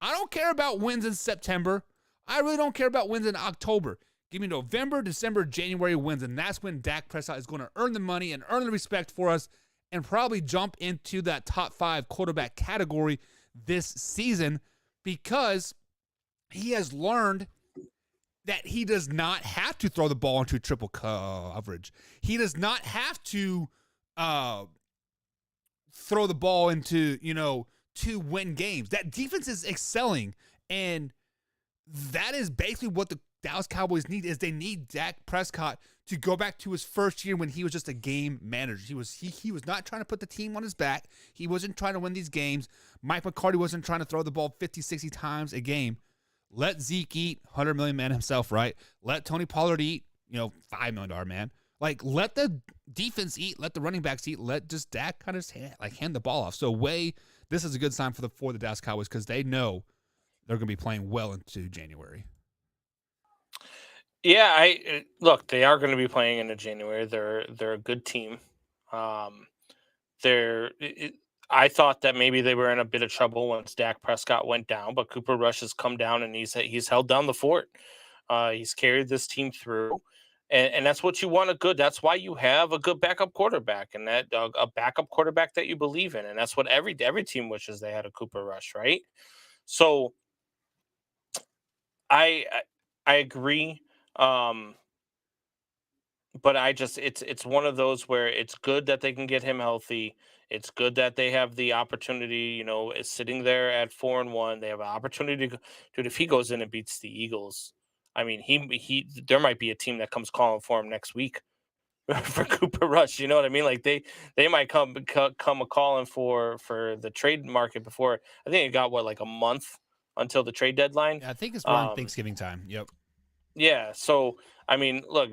I don't care about wins in September. I really don't care about wins in October. Give me November, December, January wins, and that's when Dak Prescott is going to earn the money and earn the respect for us and probably jump into that top 5 quarterback category this season because he has learned that he does not have to throw the ball into triple coverage. He does not have to throw the ball into, to win games. That defense is excelling, and that is basically what the Dallas Cowboys need. Is they need Dak Prescott to go back to his first year when he was just a game manager. He was not trying to put the team on his back. He wasn't trying to win these games. Mike McCarthy wasn't trying to throw the ball 50, 60 times a game. Let Zeke eat, $100 million man himself, right? Let Tony Pollard eat, $5 million man. Let the defense eat, let the running backs eat, let just Dak kind of hand the ball off. So this is a good sign for the Dallas Cowboys because they know they're going to be playing well into January. Yeah, look, they are going to be playing into January. They're a good team. I thought that maybe they were in a bit of trouble once Dak Prescott went down, but Cooper Rush has come down and he's held down the fort. He's carried this team through, and that's what you want. That's why you have a good backup quarterback, and that a backup quarterback that you believe in, and that's what every team wishes they had a Cooper Rush, right? So, I agree. But it's one of those where it's good that they can get him healthy. It's good that they have the opportunity, is sitting there at 4-1. They have an opportunity to, dude, if he goes in and beats the Eagles, I mean, there might be a team that comes calling for him next week. for Cooper Rush. You know what I mean? Like they might come a calling for the trade market before. I think it got like a month until the trade deadline. Yeah, I think it's around Thanksgiving time. Yep. Yeah. So I mean, look,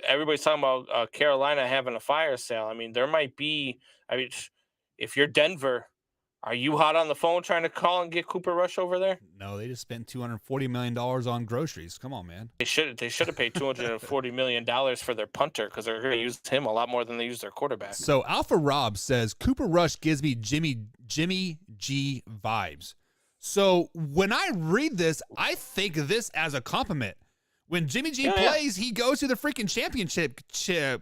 everybody's talking about Carolina having a fire sale. I mean, there might be. I mean, if you're Denver, are you hot on the phone trying to call and get Cooper Rush over there? No, they just spent $240 million on groceries. Come on, man. They should have paid $240 million for their punter because they're going to use him a lot more than they use their quarterback. So Alpha Rob says Cooper Rush gives me Jimmy G vibes. So when I read this, I think this as a compliment. When Jimmy G plays, he goes to the freaking championship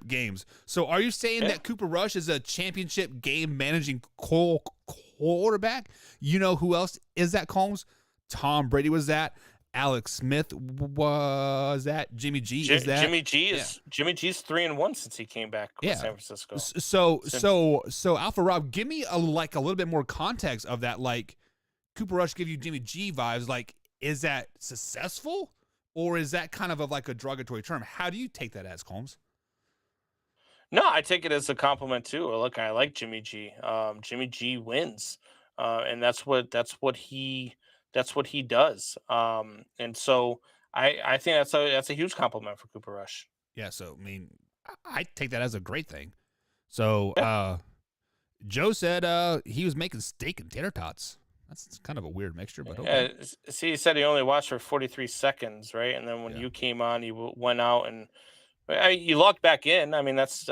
games. So are you saying that Cooper Rush is a championship game managing quarterback? You know who else is that, Combs? Tom Brady was that. Alex Smith was that. Jimmy G is that. Jimmy G's 3-1 since he came back with San Francisco. So Alpha Rob, give me a little bit more context of that. Like, Cooper Rush give you Jimmy G vibes. Like, is that successful? Or is that kind of like a derogatory term? How do you take that as, Combs? No, I take it as a compliment too. Look, I like Jimmy G. Jimmy G wins, and that's what he does. And so I think that's a huge compliment for Cooper Rush. Yeah. So I mean, I take that as a great thing. So Joe said he was making steak and tater tots. That's kind of a weird mixture, but okay. See, he said he only watched for 43 seconds, right? And then when you came on, he went out and you logged back in. I mean, that's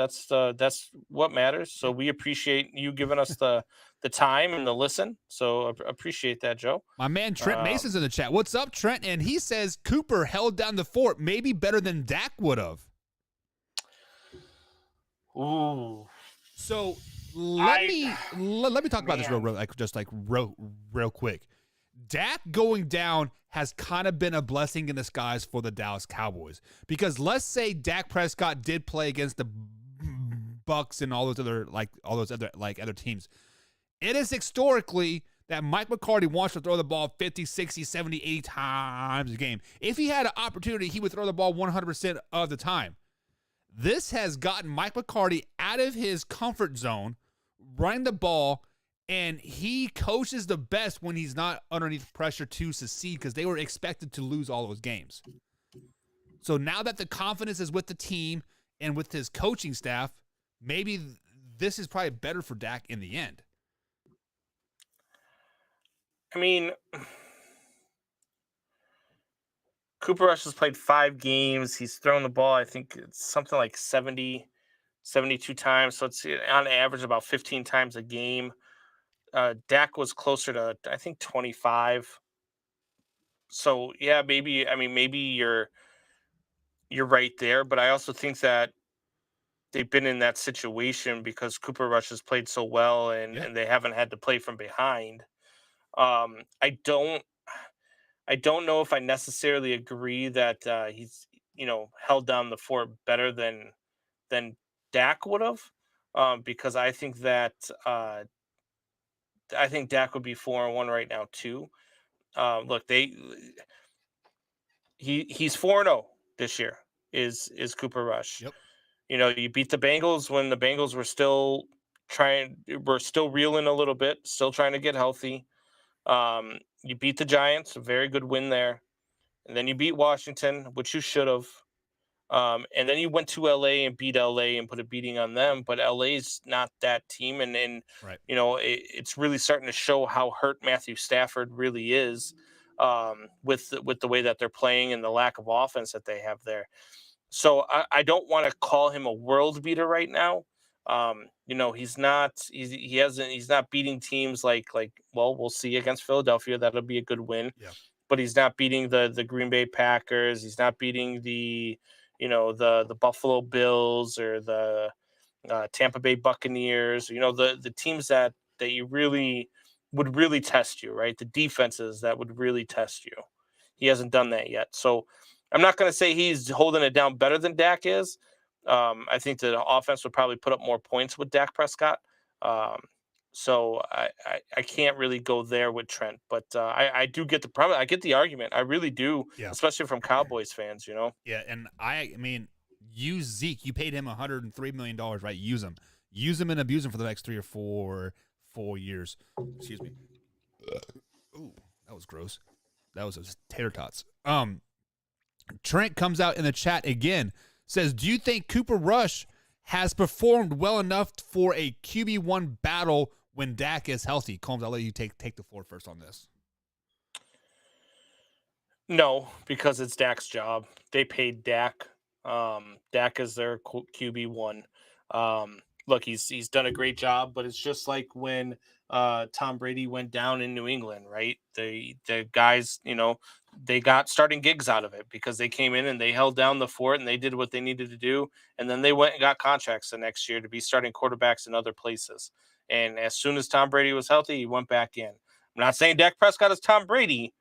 what matters. So we appreciate you giving us the time and the listen. So appreciate that, Joe. My man Trent Mason's in the chat. What's up, Trent? And he says Cooper held down the fort, maybe better than Dak would have. Ooh. So let me talk about this real quick. Dak going down has kind of been a blessing in disguise for the Dallas Cowboys, because let's say Dak Prescott did play against the Bucks and all those other teams. It is historically that Mike McCarthy wants to throw the ball 50, 60, 70, 80 times a game. If he had an opportunity, he would throw the ball 100% of the time. This has gotten Mike McCarthy out of his comfort zone, running the ball, and he coaches the best when he's not underneath pressure to succeed, because they were expected to lose all those games. So now that the confidence is with the team and with his coaching staff, maybe this is probably better for Dak in the end. I mean, Cooper Rush has played 5 games. He's thrown the ball, I think it's something like 70, 72 times. So it's on average about 15 times a game. Dak was closer to, I think, 25. So yeah, maybe you're right there, but I also think that they've been in that situation because Cooper Rush has played so well and they haven't had to play from behind. I don't know if I necessarily agree that he's held down the fort better than Dak would have, because I think that Dak would be 4-1 right now too. Look, he's 4-0 this year. Is Cooper Rush? Yep. You beat the Bengals when the Bengals were still reeling a little bit, still trying to get healthy. You beat the Giants, a very good win there. And then you beat Washington, which you should have. And then you went to LA and beat LA and put a beating on them. But LA's not that team. And right. It's really starting to show how hurt Matthew Stafford really is with the way that they're playing and the lack of offense that they have there. So I don't want to call him a world beater right now. He's not beating teams like we'll see against Philadelphia. That'll be a good win. Yeah. But he's not beating the Green Bay Packers. He's not beating the Buffalo Bills or the Tampa Bay Buccaneers. The teams that you really would really test you, right? The defenses that would really test you. He hasn't done that yet. So I'm not going to say he's holding it down better than Dak is. I think the offense would probably put up more points with Dak Prescott. So I can't really go there with Trent, but I do get I get the argument. I really do, especially from Cowboys fans, Yeah, and I mean, use Zeke. You paid him $103 million, right? Use him and abuse him for the next 3 or 4 years. Excuse me. Ooh, that was gross. That was just tater tots. Trent comes out in the chat again, says, do you think Cooper Rush has performed well enough for a QB1 battle when Dak is healthy? Combs, I'll let you take the floor first on this. No, because it's Dak's job. They paid Dak. Dak is their QB1. Look, he's done a great job, but it's just like when Tom Brady went down in New England, right? The guys, they got starting gigs out of it because they came in and they held down the fort and they did what they needed to do, and then they went and got contracts the next year to be starting quarterbacks in other places. And as soon as Tom Brady was healthy, he went back in. I'm not saying Dak Prescott is Tom Brady,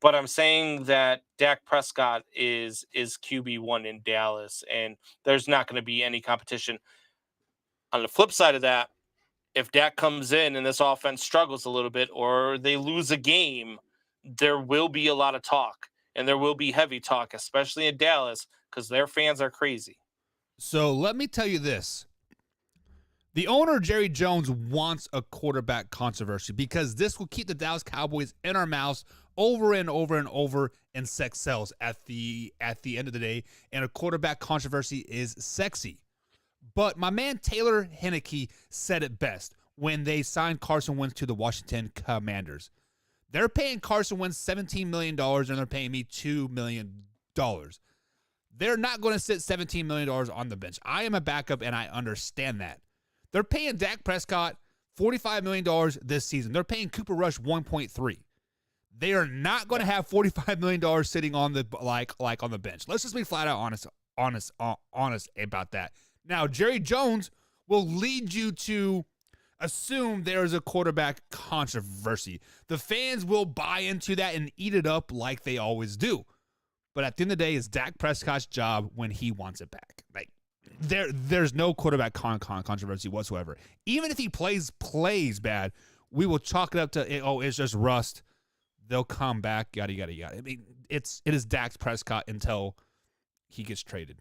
but I'm saying that Dak Prescott is QB1 in Dallas, and there's not going to be any competition. On the flip side of that, if Dak comes in and this offense struggles a little bit or they lose a game, there will be a lot of talk, and there will be heavy talk, especially in Dallas, because their fans are crazy. So let me tell you this. The owner, Jerry Jones, wants a quarterback controversy because this will keep the Dallas Cowboys in our mouths over and over and over, and sex sells at the end of the day, and a quarterback controversy is sexy. But my man Taylor Heinicke said it best when they signed Carson Wentz to the Washington Commanders. They're paying Carson Wentz $17 million, and they're paying me $2 million. They're not going to sit $17 million on the bench. I am a backup, and I understand that. They're paying Dak Prescott $45 million this season. They're paying Cooper Rush $1.3. They are not going to have $45 million sitting on the like on the bench. Let's just be flat out honest about that. Now, Jerry Jones will lead you to assume there is a quarterback controversy. The fans will buy into that and eat it up like they always do. But at the end of the day, it's Dak Prescott's job when he wants it back. Like there's no quarterback controversy whatsoever. Even if he plays bad, we will chalk it up to it's just rust. They'll come back, yada yada yada. I mean, it is Dak Prescott until he gets traded.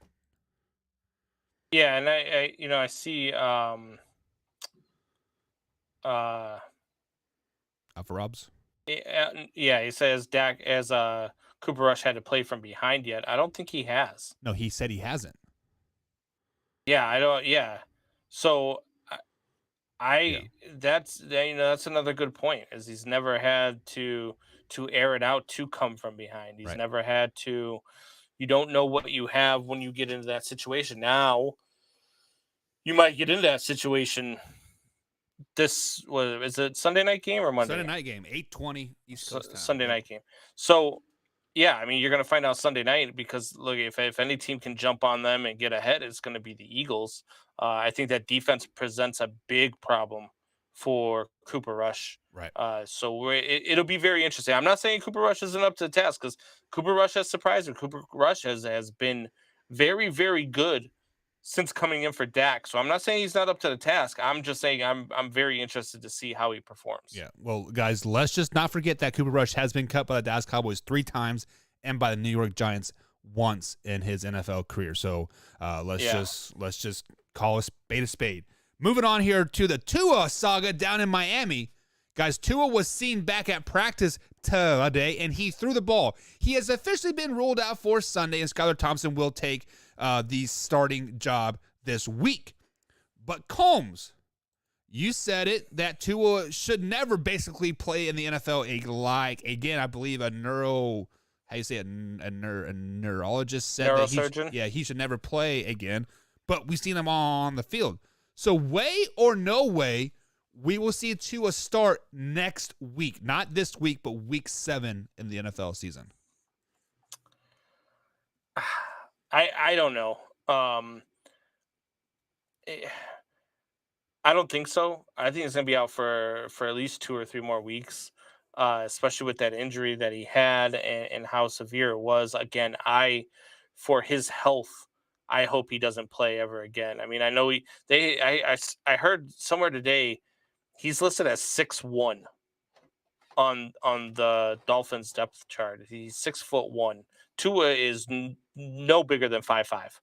Yeah, and I see Alpha Robs. Yeah, he says Dak as Cooper Rush had to play from behind yet. I don't think he has. No, he said he hasn't. Yeah, I don't. Yeah, so that's another good point. Is he's never had to air it out to come from behind. He's never had to. You don't know what you have when you get into that situation. Now, you might get into that situation. Is it Sunday night game or Monday? Sunday night game, 8:20 East Coast time. Sunday night game. So, yeah, I mean, you're going to find out Sunday night because, look, if any team can jump on them and get ahead, it's going to be the Eagles. I think that defense presents a big problem for Cooper Rush. Right. So it'll be very interesting. I'm not saying Cooper Rush isn't up to the task because Cooper Rush has surprised me. Cooper Rush has been very, very good since coming in for Dak. So I'm not saying he's not up to the task. I'm just saying I'm very interested to see how he performs. Yeah. Well, guys, let's just not forget that Cooper Rush has been cut by the Dallas Cowboys 3 times and by the New York Giants once in his NFL career. So let's just call a spade a spade. Moving on here to the Tua saga down in Miami. Guys, Tua was seen back at practice today, and he threw the ball. He has officially been ruled out for Sunday, and Skylar Thompson will take the starting job this week. But Combs, you said it, that Tua should never basically play in the NFL. Again, I believe a neurologist said Neurosurgeon? that he should never play again. But we've seen him on the field. So way or no way, we will see Tua start next week. Not this week, but week 7 in the NFL season. I don't know. I don't think so. I think it's going to be out for at least 2 or 3 more weeks, especially with that injury that he had and how severe it was. Again, for his health, I hope he doesn't play ever again. I mean, I know I heard somewhere today he's listed as 6'1" on the Dolphins depth chart. He's 6'1". Tua is no bigger than 5'5".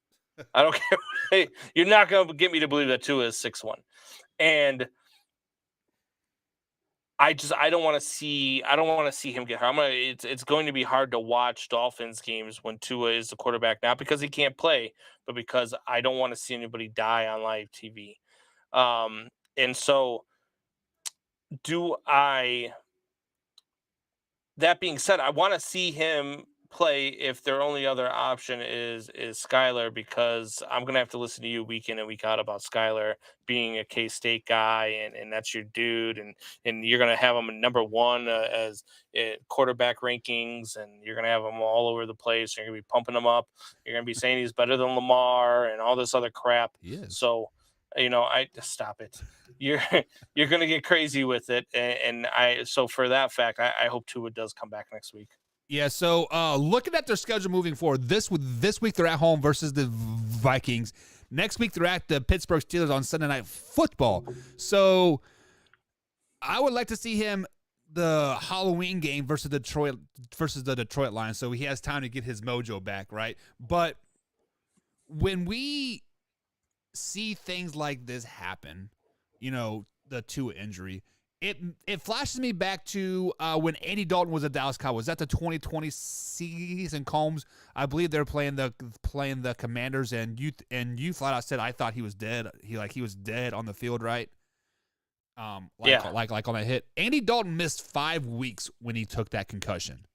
I don't care. Hey, you're not going to get me to believe that Tua is 6-1. And I don't want to see him get hurt. It's going to be hard to watch Dolphins games when Tua is the quarterback, not because he can't play, but because I don't want to see anybody die on live TV. And so that being said, I want to see him play if their only other option is Skylar, because I'm going to have to listen to you week in and week out about Skylar being a K-State guy, and that's your dude, and you're going to have him number one as quarterback rankings, and you're going to have him all over the place. You're going to be pumping him up. You're going to be saying he's better than Lamar and all this other crap. Yes. So, I stop it. You're going to get crazy with it, so for that fact, I hope Tua does come back next week. Yeah, so looking at their schedule moving forward, this week they're at home versus the Vikings. Next week they're at the Pittsburgh Steelers on Sunday Night Football. So I would like to see him the Halloween game versus the Detroit Lions, so he has time to get his mojo back, right? But when we see things like this happen, the Tua injury, it flashes me back to when Andy Dalton was at Dallas Cowboys. Was that the 2020 season? Combs, I believe they're playing the Commanders, and you flat out said I thought he was dead. He was dead on the field, right? Like on that hit. Andy Dalton missed 5 weeks when he took that concussion.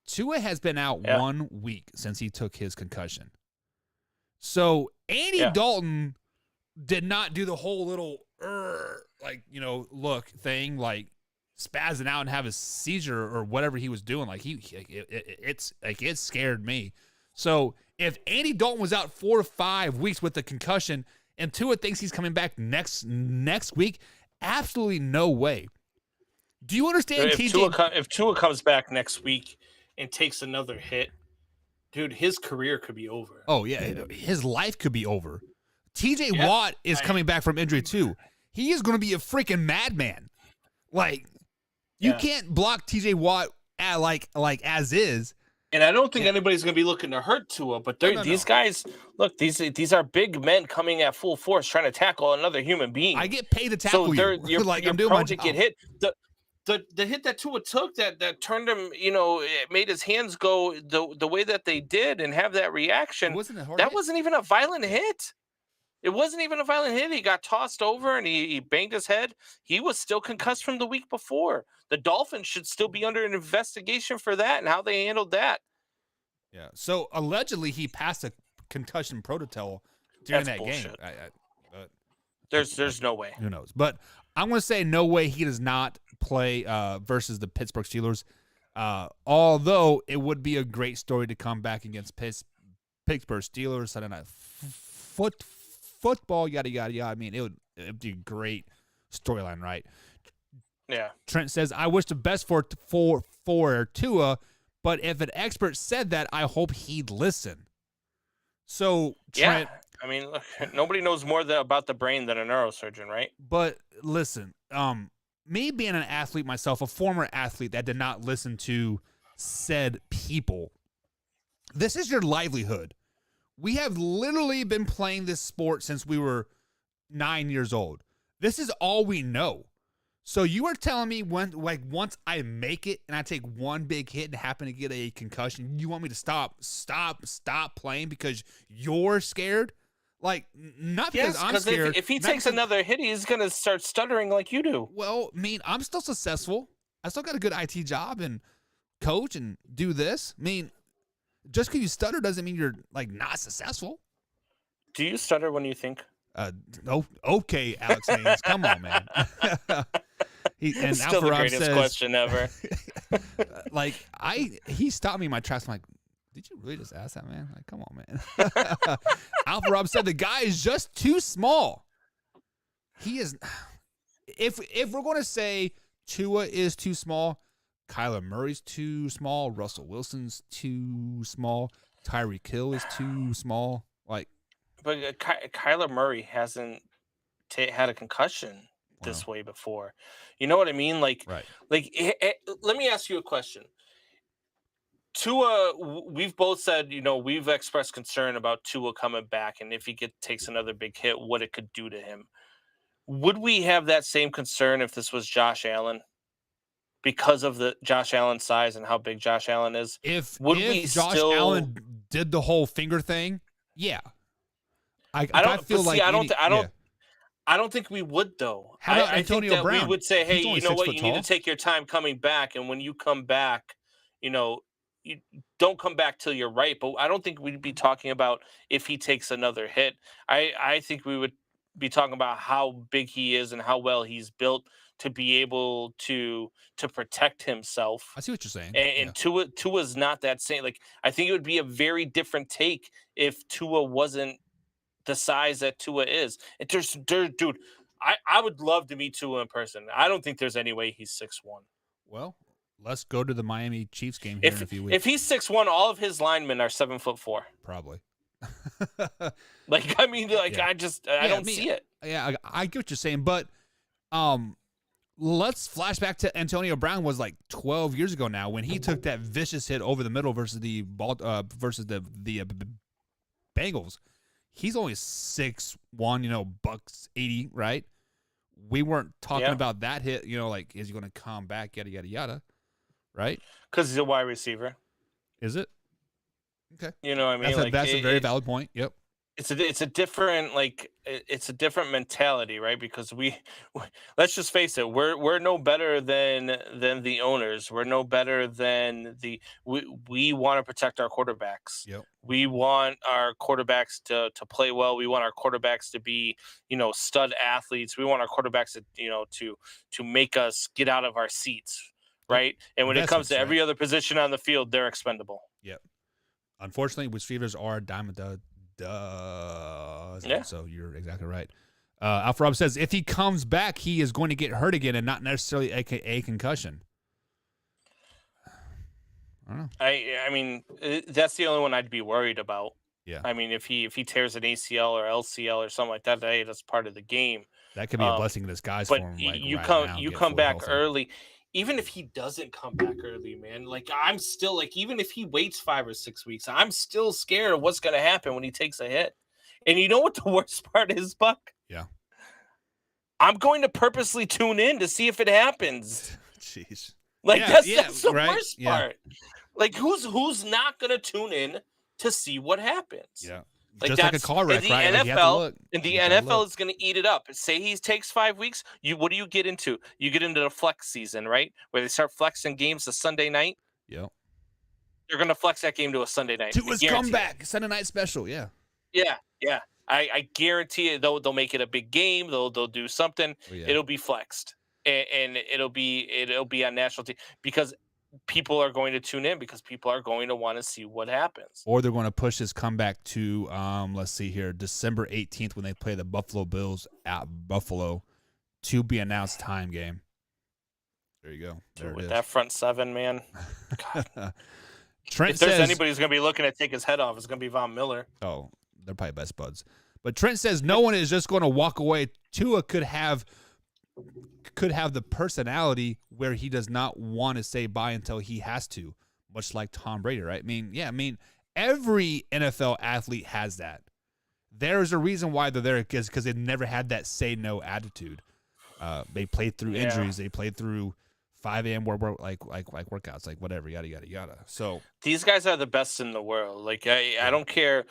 Tua has been out 1 week since he took his concussion. So Andy Dalton did not do the whole little look thing, like spazzing out and have a seizure or whatever he was doing. Like it scared me. So if Andy Dalton was out 4 to 5 weeks with the concussion and Tua thinks he's coming back next week, absolutely no way. Do you understand? If Tua comes back next week and takes another hit, dude, his career could be over. Oh yeah, his life could be over. TJ Watt is coming back from injury too. He is going to be a freaking madman. Like, you can't block TJ Watt as is. And I don't think anybody's going to be looking to hurt Tua, but these guys, look, these are big men coming at full force trying to tackle another human being. I get paid to tackle you. You're I'm doing my job. Get hit. The hit that Tua took that turned him, it made his hands go the way that they did and have that reaction. Wasn't even a violent hit. It wasn't even a violent hit. He got tossed over and he banged his head. He was still concussed from the week before. The Dolphins should still be under an investigation for that and how they handled that. Yeah. So allegedly he passed a concussion protocol during that bullshit. game. There's no way. Who knows? But I'm going to say no way he does not play versus the Pittsburgh Steelers. Although it would be a great story to come back against Pittsburgh Steelers Sunday Night Football, yada yada yada. I mean, it'd be a great storyline, right? Yeah. Trent says, "I wish the best for Tua, but if an expert said that, I hope he'd listen." So Trent, I mean, look, nobody knows more about the brain than a neurosurgeon, right? But listen, me being an athlete myself, a former athlete that did not listen to said people, this is your livelihood. We have literally been playing this sport since we were 9 years old. This is all we know. So you are telling me once I make it and I take one big hit and happen to get a concussion, you want me to stop playing because you're scared? Like, not because I'm scared. If he takes another hit, he's going to start stuttering like you do. Well, I mean, I'm still successful. I still got a good IT job and coach and do this. I mean, just because you stutter doesn't mean you're not successful. Do you stutter when you think? No. Okay, Alex Haynes, come on, man. Still the greatest question ever. He stopped me in my tracks. I'm like, did you really just ask that, man? Like, come on, man. Alpha Rob said the guy is just too small. He is. If we're going to say Tua is too small, Kyler Murray's too small. Russell Wilson's too small. Tyreek Hill is too small. But Kyler Murray hasn't had a concussion this way before. You know what I mean? Right. Let me ask you a question. Tua, we've both said, we've expressed concern about Tua coming back, and if he takes another big hit, what it could do to him. Would we have that same concern if this was Josh Allen? Because of the Josh Allen size and how big Josh Allen is? If Josh Allen did the whole finger thing, yeah. I don't think we would, though. How about I think Antonio that Brown? we would say, hey, you know what? You need to tall. take your time coming back, and when you come back, you don't come back till you're right. But I don't think we'd be talking about if he takes another hit. I think we would be talking about how big he is and how well he's built to be able to protect himself. I see what you're saying. And Tua's not that same. Like, I think it would be a very different take if Tua wasn't the size that Tua is. Dude, I would love to meet Tua in person. I don't think there's any way he's 6'1". Well, let's go to the Miami Chiefs game here in a few weeks. If he's 6'1", all of his linemen are 7'4". Probably. I don't see it. Yeah, I get what you're saying, but let's flash back to Antonio Brown was like 12 years ago now when he took that vicious hit over the middle versus the Bengals. He's only 6'1", $180, right? We weren't talking about that hit, like, is he going to come back, yada, yada, yada, right? Because he's a wide receiver. Is it? Okay. You know what I mean? That's a very valid point. Yep. It's a different mentality, right? Because we let's just face it, we're no better than the owners. We're no better than we want to protect our quarterbacks. Yep. We want our quarterbacks to play well. We want our quarterbacks to be, stud athletes. We want our quarterbacks to make us get out of our seats, right? And when it comes to every other position on the field, they're expendable. Yep. Unfortunately, receivers are a dime a dozen. So you're exactly right. Alpha Rob says if he comes back, he is going to get hurt again and not necessarily a concussion. I don't know. I mean, that's the only one I'd be worried about. Yeah. I mean, if he tears an ACL or LCL or something like that, hey, that's part of the game. That could be a blessing in disguise for him. You come back early. Even if he doesn't come back early, man, I'm still even if he waits 5 or 6 weeks, I'm still scared of what's going to happen when he takes a hit. And you know what the worst part is, Buck? Yeah. I'm going to purposely tune in to see if it happens. Jeez. That's the worst part. Who's not going to tune in to see what happens? Yeah. Just like a car wreck, right? The NFL is going to eat it up. Say he takes 5 weeks. What do you get into? You get into the flex season, right? Where they start flexing games to Sunday night. Yep. They're going to flex that game to a Sunday night. To his comeback, Sunday night special. Yeah. Yeah. I guarantee it. They'll make it a big game. They'll do something. Oh, yeah. It'll be flexed, and it'll be on national TV because people are going to tune in because people are going to want to see what happens. Or they're going to push his comeback to, let's see here, December 18th when they play the Buffalo Bills at Buffalo, to be announced time game. There you go. There With that front seven, man. Trent if there's says, anybody who's going to be looking to take his head off, it's going to be Von Miller. Oh, they're probably best buds. But Trent says no one is just going to walk away. Tua could have the personality where he does not want to say bye until he has to, much like Tom Brady, right? I mean, every NFL athlete has that. There's a reason why they're there because they've never had that say no attitude. They played through injuries. They played through 5 a.m. workouts, like whatever, yada yada yada. So these guys are the best in the world. I don't care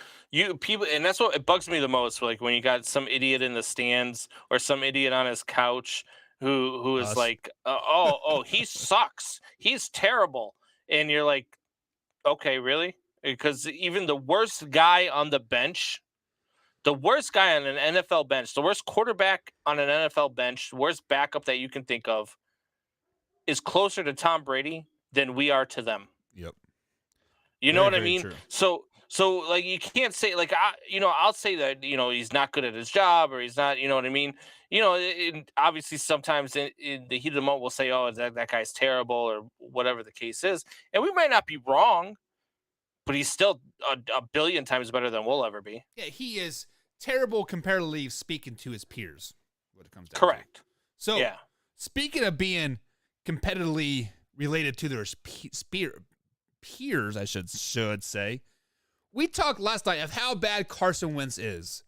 people, and that's what it bugs me the most. Like when you got some idiot in the stands or some idiot on his couch who is like, oh, he sucks, he's terrible, and you're like, okay, really? Because even the worst guy on the bench. The worst guy on an NFL bench, the worst quarterback on an NFL bench, the worst backup that you can think of is closer to Tom Brady than we are to them. Yep. You know what I mean? True. So like you can't say I'll say that, he's not good at his job or he's not, you know what I mean? Obviously sometimes in the heat of the moment we'll say, oh, that guy's terrible or whatever the case is. And we might not be wrong. But he's still a billion times better than we'll ever be. Yeah, he is terrible comparatively speaking to his peers. What it comes down Correct. To. So, speaking of being competitively related to their peers, I should say, we talked last night of how bad Carson Wentz is.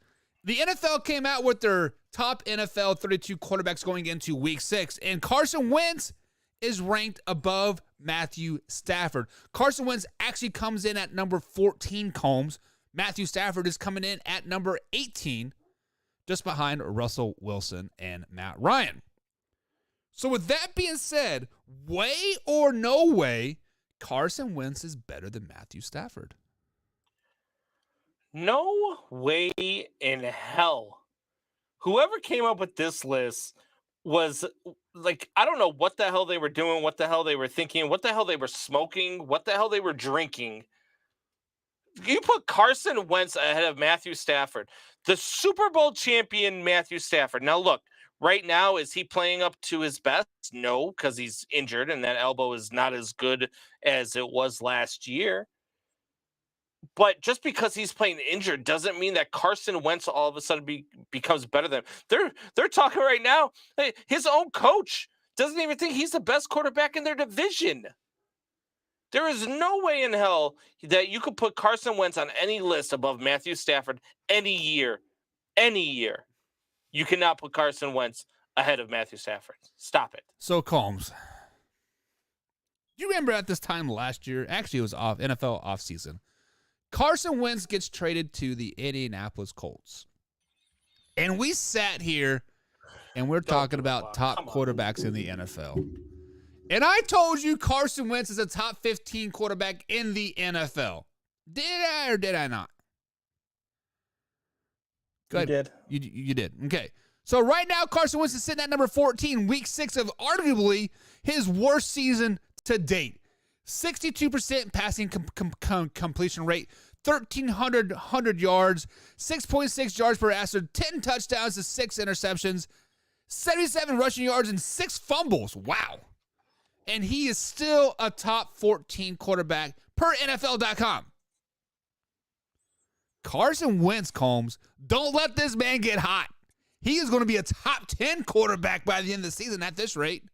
The NFL came out with their top NFL 32 quarterbacks going into week 6, and Carson Wentz is ranked above Matthew Stafford. Carson Wentz actually comes in at number 14, Combs. Matthew Stafford is coming in at number 18, just behind Russell Wilson and Matt Ryan. So with that being said, way or no way, Carson Wentz is better than Matthew Stafford. No way in hell. Whoever came up with this list was like, I don't know what the hell they were doing, what the hell they were thinking, what the hell they were smoking, what the hell they were drinking. You put Carson Wentz ahead of Matthew Stafford, the Super Bowl champion Matthew Stafford. Now, look, right now, is he playing up to his best? No, because he's injured and that elbow is not as good as it was last year. But just because he's playing injured doesn't mean that Carson Wentz all of a sudden becomes better than him. They're talking right now. His own coach doesn't even think he's the best quarterback in their division. There is no way in hell that you could put Carson Wentz on any list above Matthew Stafford any year. Any year. You cannot put Carson Wentz ahead of Matthew Stafford. Stop it. So, Combs, do you remember at this time last year, actually it was NFL offseason, Carson Wentz gets traded to the Indianapolis Colts. And we sat here and we're talking about top quarterbacks in the NFL. And I told you Carson Wentz is a top 15 quarterback in the NFL. Did I or did I not? Go ahead. You did. You did. Okay. So right now, Carson Wentz is sitting at number 14, week 6 of arguably his worst season to date. 62% passing completion rate, 1,300 yards, 6.6 yards per after, 10 touchdowns to 6 interceptions, 77 rushing yards, and 6 fumbles. Wow. And he is still a top 14 quarterback per NFL.com. Carson Wentz, Combs, don't let this man get hot. He is going to be a top 10 quarterback by the end of the season at this rate.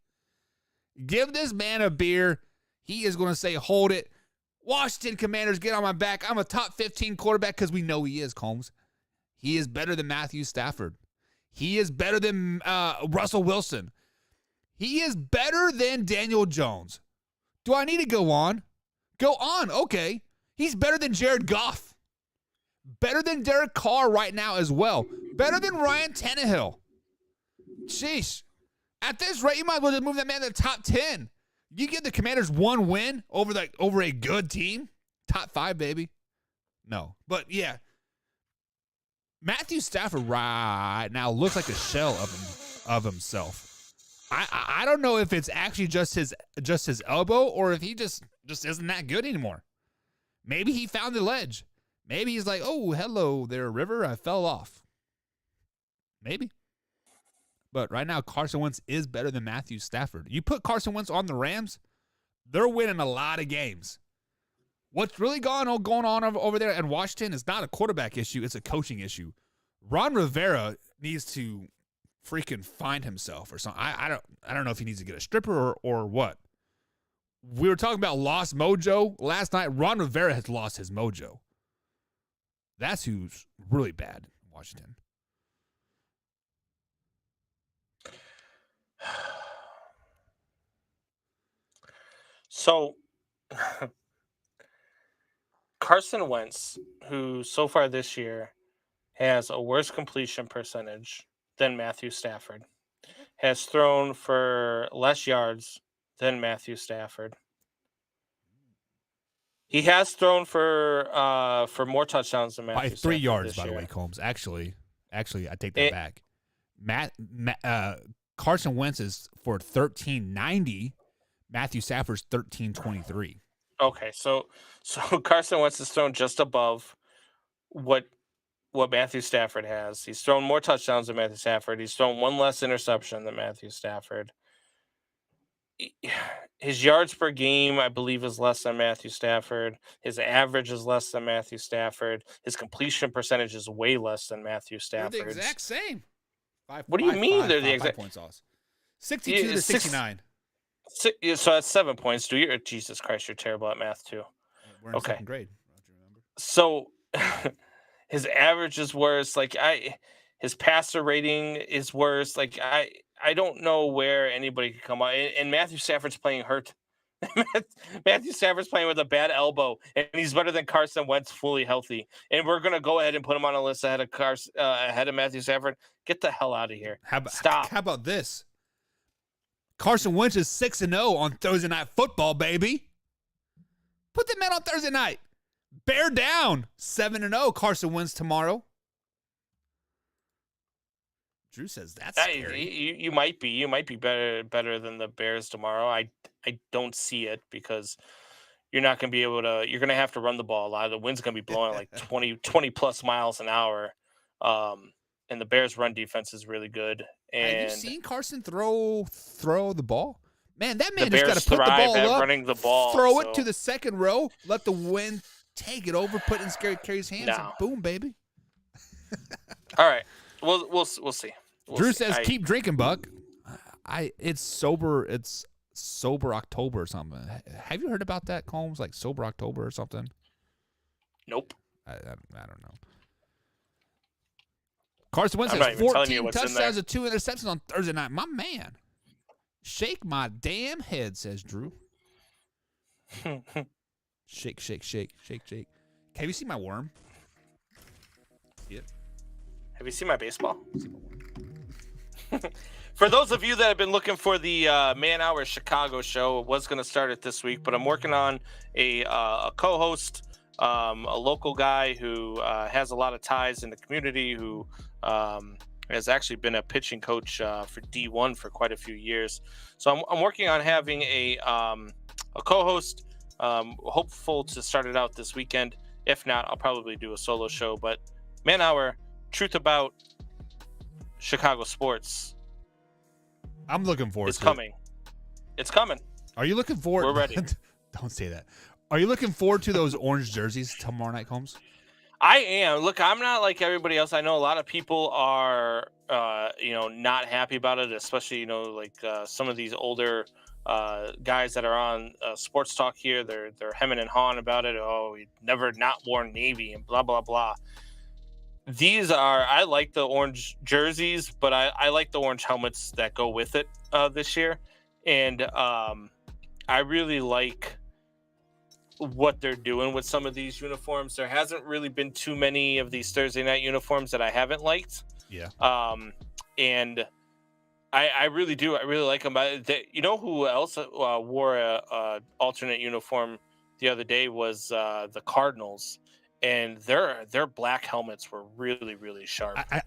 Give this man a beer. He is going to say, hold it. Washington Commanders, get on my back. I'm a top 15 quarterback because we know he is, Combs. He is better than Matthew Stafford. He is better than Russell Wilson. He is better than Daniel Jones. Do I need to go on? Go on, okay. He's better than Jared Goff. Better than Derek Carr right now as well. Better than Ryan Tannehill. Sheesh. At this rate, you might as well just move that man to the top 10. You give the Commanders one win over a good team? Top 5, baby. No. But, yeah. Matthew Stafford right now looks like a shell of himself. I don't know if it's actually just his elbow or if he just isn't that good anymore. Maybe he found the ledge. Maybe he's like, oh, hello there, River. I fell off. Maybe. But right now, Carson Wentz is better than Matthew Stafford. You put Carson Wentz on the Rams, they're winning a lot of games. What's really going on over there in Washington is not a quarterback issue. It's a coaching issue. Ron Rivera needs to freaking find himself or something. I don't know if he needs to get a stripper or what. We were talking about lost mojo last night. Ron Rivera has lost his mojo. That's who's really bad in Washington. So, Carson Wentz, who so far this year has a worse completion percentage than Matthew Stafford, has thrown for less yards than Matthew Stafford. He has thrown for more touchdowns than Matthew Stafford. By 3 yards, by the way, Combs. Actually, I take that back. Carson Wentz is for 1,390. Matthew Stafford's 1,323. Okay, so Carson Wentz has thrown just above what Matthew Stafford has. He's thrown more touchdowns than Matthew Stafford. He's thrown one less interception than Matthew Stafford. His yards per game, I believe, is less than Matthew Stafford. His average is less than Matthew Stafford. His completion percentage is way less than Matthew Stafford. They're the exact same. What do you mean they're the exact? 5 points off. 62 to 69. So that's 7 points. Jesus Christ, you're terrible at math too. We're in Okay. second grade. Don't you remember? So his average is worse. His passer rating is worse. I don't know where anybody could come out. And Matthew Stafford's playing hurt. Matthew Stafford's playing with a bad elbow, and he's better than Carson Wentz fully healthy. And we're gonna go ahead and put him on a list ahead of Matthew Stafford. Get the hell out of here! Stop. How about this? Carson Wentz is 6-0 on Thursday Night Football, baby. Put the man on Thursday night. Bear down. 7-0. Carson Wentz tomorrow. Drew says that's scary. You might be better than the Bears tomorrow. I don't see it because you're not going to be able to. You're going to have to run the ball a lot. The wind's going to be blowing like 20 plus miles an hour. And the Bears' run defense is really good. And have you seen Carson throw the ball? Man, that man the just got Bears to put the thrive ball at up, running the ball, throw it to the second row, let the wind take it over, put it in Scary Carrie's hands, and boom, baby. All right, we'll see. Drew says, "Keep drinking, Buck." It's sober October or something. Have you heard about that, Combs? Like sober October or something? Nope. I don't know. Carson Wentz has 14 touchdowns and 2 interceptions on Thursday night. My man. Shake my damn head, says Drew. Shake, shake, shake, shake, shake. Have you seen my worm? Yeah. Have you seen my baseball? For those of you that have been looking for the Man Hour Chicago show, it was going to start it this week, but I'm working on a co-host, a local guy who has a lot of ties in the community, who has actually been a pitching coach for D1 for quite a few years. So I'm working on having a co-host, hopeful to start it out this weekend. If not, I'll probably do a solo show. But Man Hour, truth about Chicago sports. I'm looking forward to it. It's coming. Are you looking forward? We're ready. Don't say that. Are you looking forward to those orange jerseys tomorrow night, Combs? I am. Look, I'm not like everybody else. I know a lot of people are, not happy about it, especially, some of these older guys that are on sports talk here. They're hemming and hawing about it. Oh, we never not worn Navy and blah, blah, blah. I like the orange jerseys, but I like the orange helmets that go with it this year. And I really like what they're doing with some of these uniforms. There hasn't really been too many of these Thursday night uniforms that I haven't liked. Yeah. And I really do. I really like them. You know who else wore a alternate uniform the other day was the Cardinals. And their black helmets were really, really sharp. I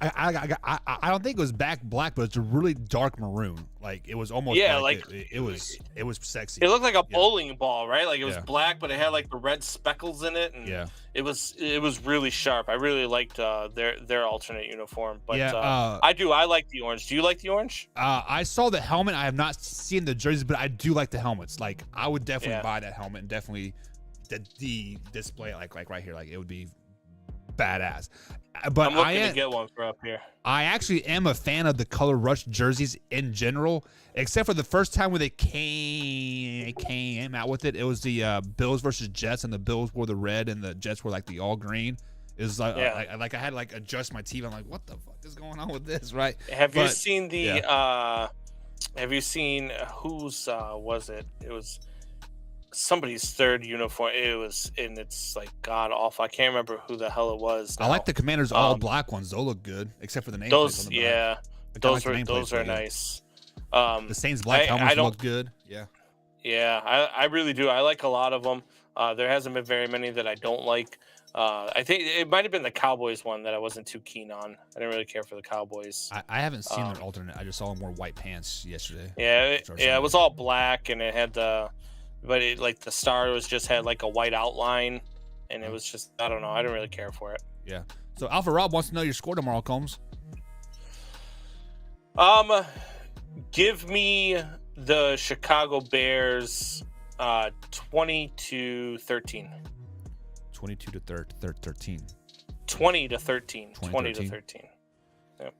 don't think it was black, but it's a really dark maroon. Like it was almost it was sexy. It looked like a bowling ball, right? Like it was black, but it had like the red speckles in it, and it was really sharp. I really liked their alternate uniform. But I like the orange. Do you like the orange? I saw the helmet. I have not seen the jerseys, but I do like the helmets. Like I would definitely buy that helmet and definitely. The display like right here, like it would be badass. But I'm looking to get one for up here. I actually am a fan of the color rush jerseys in general, except for the first time when they came out with it. It was the Bills versus Jets, and the Bills wore the red and the Jets were like the all green. It was like I had to like adjust my TV. I'm like, what the fuck is going on with this, right? Have you seen whose was it? It was somebody's third uniform. It's like god awful. I can't remember who the hell it was now. I like the Commanders all black ones. Those look good, except for the name. Those those are nice. The Saints black helmets look good. I really do. I like a lot of them. There hasn't been very many that I don't like. I think it might have been the Cowboys one that I wasn't too keen on. I didn't really care for the Cowboys. I haven't seen their alternate. I just saw them wear white pants yesterday. It was all black, and it had but it, like the star had like a white outline, and it was just, I don't know. I didn't really care for it. Yeah. So Alpha Rob wants to know your score tomorrow, Combs. Give me the Chicago Bears 20-13. 22-13. 20-13. 20-13. Yep.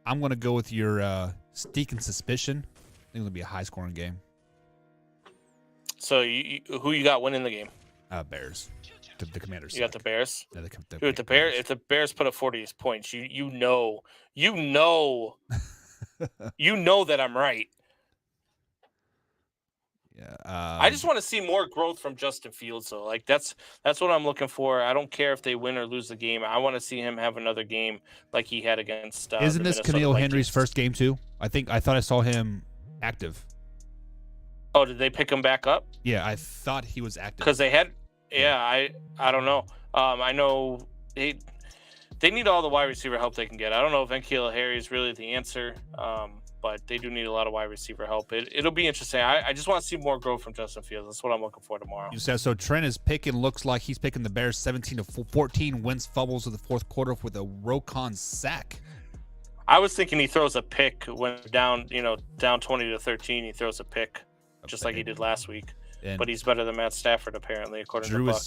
I'm going to go with your sneaking suspicion think it'll be a high-scoring game. So who you got winning the game? Bears. The Commanders. You got the Bears. Yeah, Dude, if the Bears put up 40 points, you know that I'm right. Yeah. I just want to see more growth from Justin Fields, though. Like that's what I'm looking for. I don't care if they win or lose the game. I want to see him have another game like he had against. Isn't this Camille Henry's first game too? I thought I saw him active. Oh, did they pick him back up? Yeah, I thought he was active. Because they had. Yeah, I don't know. I know they need all the wide receiver help they can get. I don't know if N'Keal Harry is really the answer. But they do need a lot of wide receiver help. It'll be interesting. I just want to see more growth from Justin Fields. That's what I'm looking for tomorrow. You said so. Trent is picking. Looks like he's picking the Bears 17-14. Wins fumbles of the fourth quarter with a Rokon sack. I was thinking he throws a pick when down 20-13. He throws a pick, just like he did last week. But he's better than Matt Stafford apparently, according to Buck.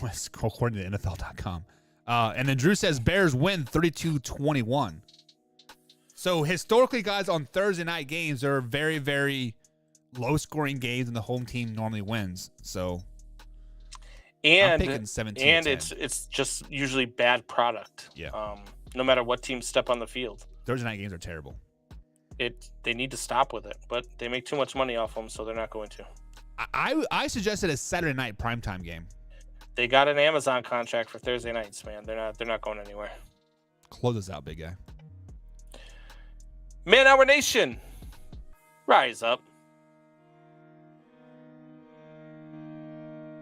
It's according to NFL.com. And then Drew says Bears win 32-21. So historically, guys, on Thursday night games, there are very, very low-scoring games, and the home team normally wins. So, I'm picking 17. And it's just usually bad product. Yeah. No matter what teams step on the field. Thursday night games are terrible. They need to stop with it, but they make too much money off them, so they're not going to. I suggested a Saturday night primetime game. They got an Amazon contract for Thursday nights, man. They're not going anywhere. Close us out, big guy. Man Hour Nation, rise up.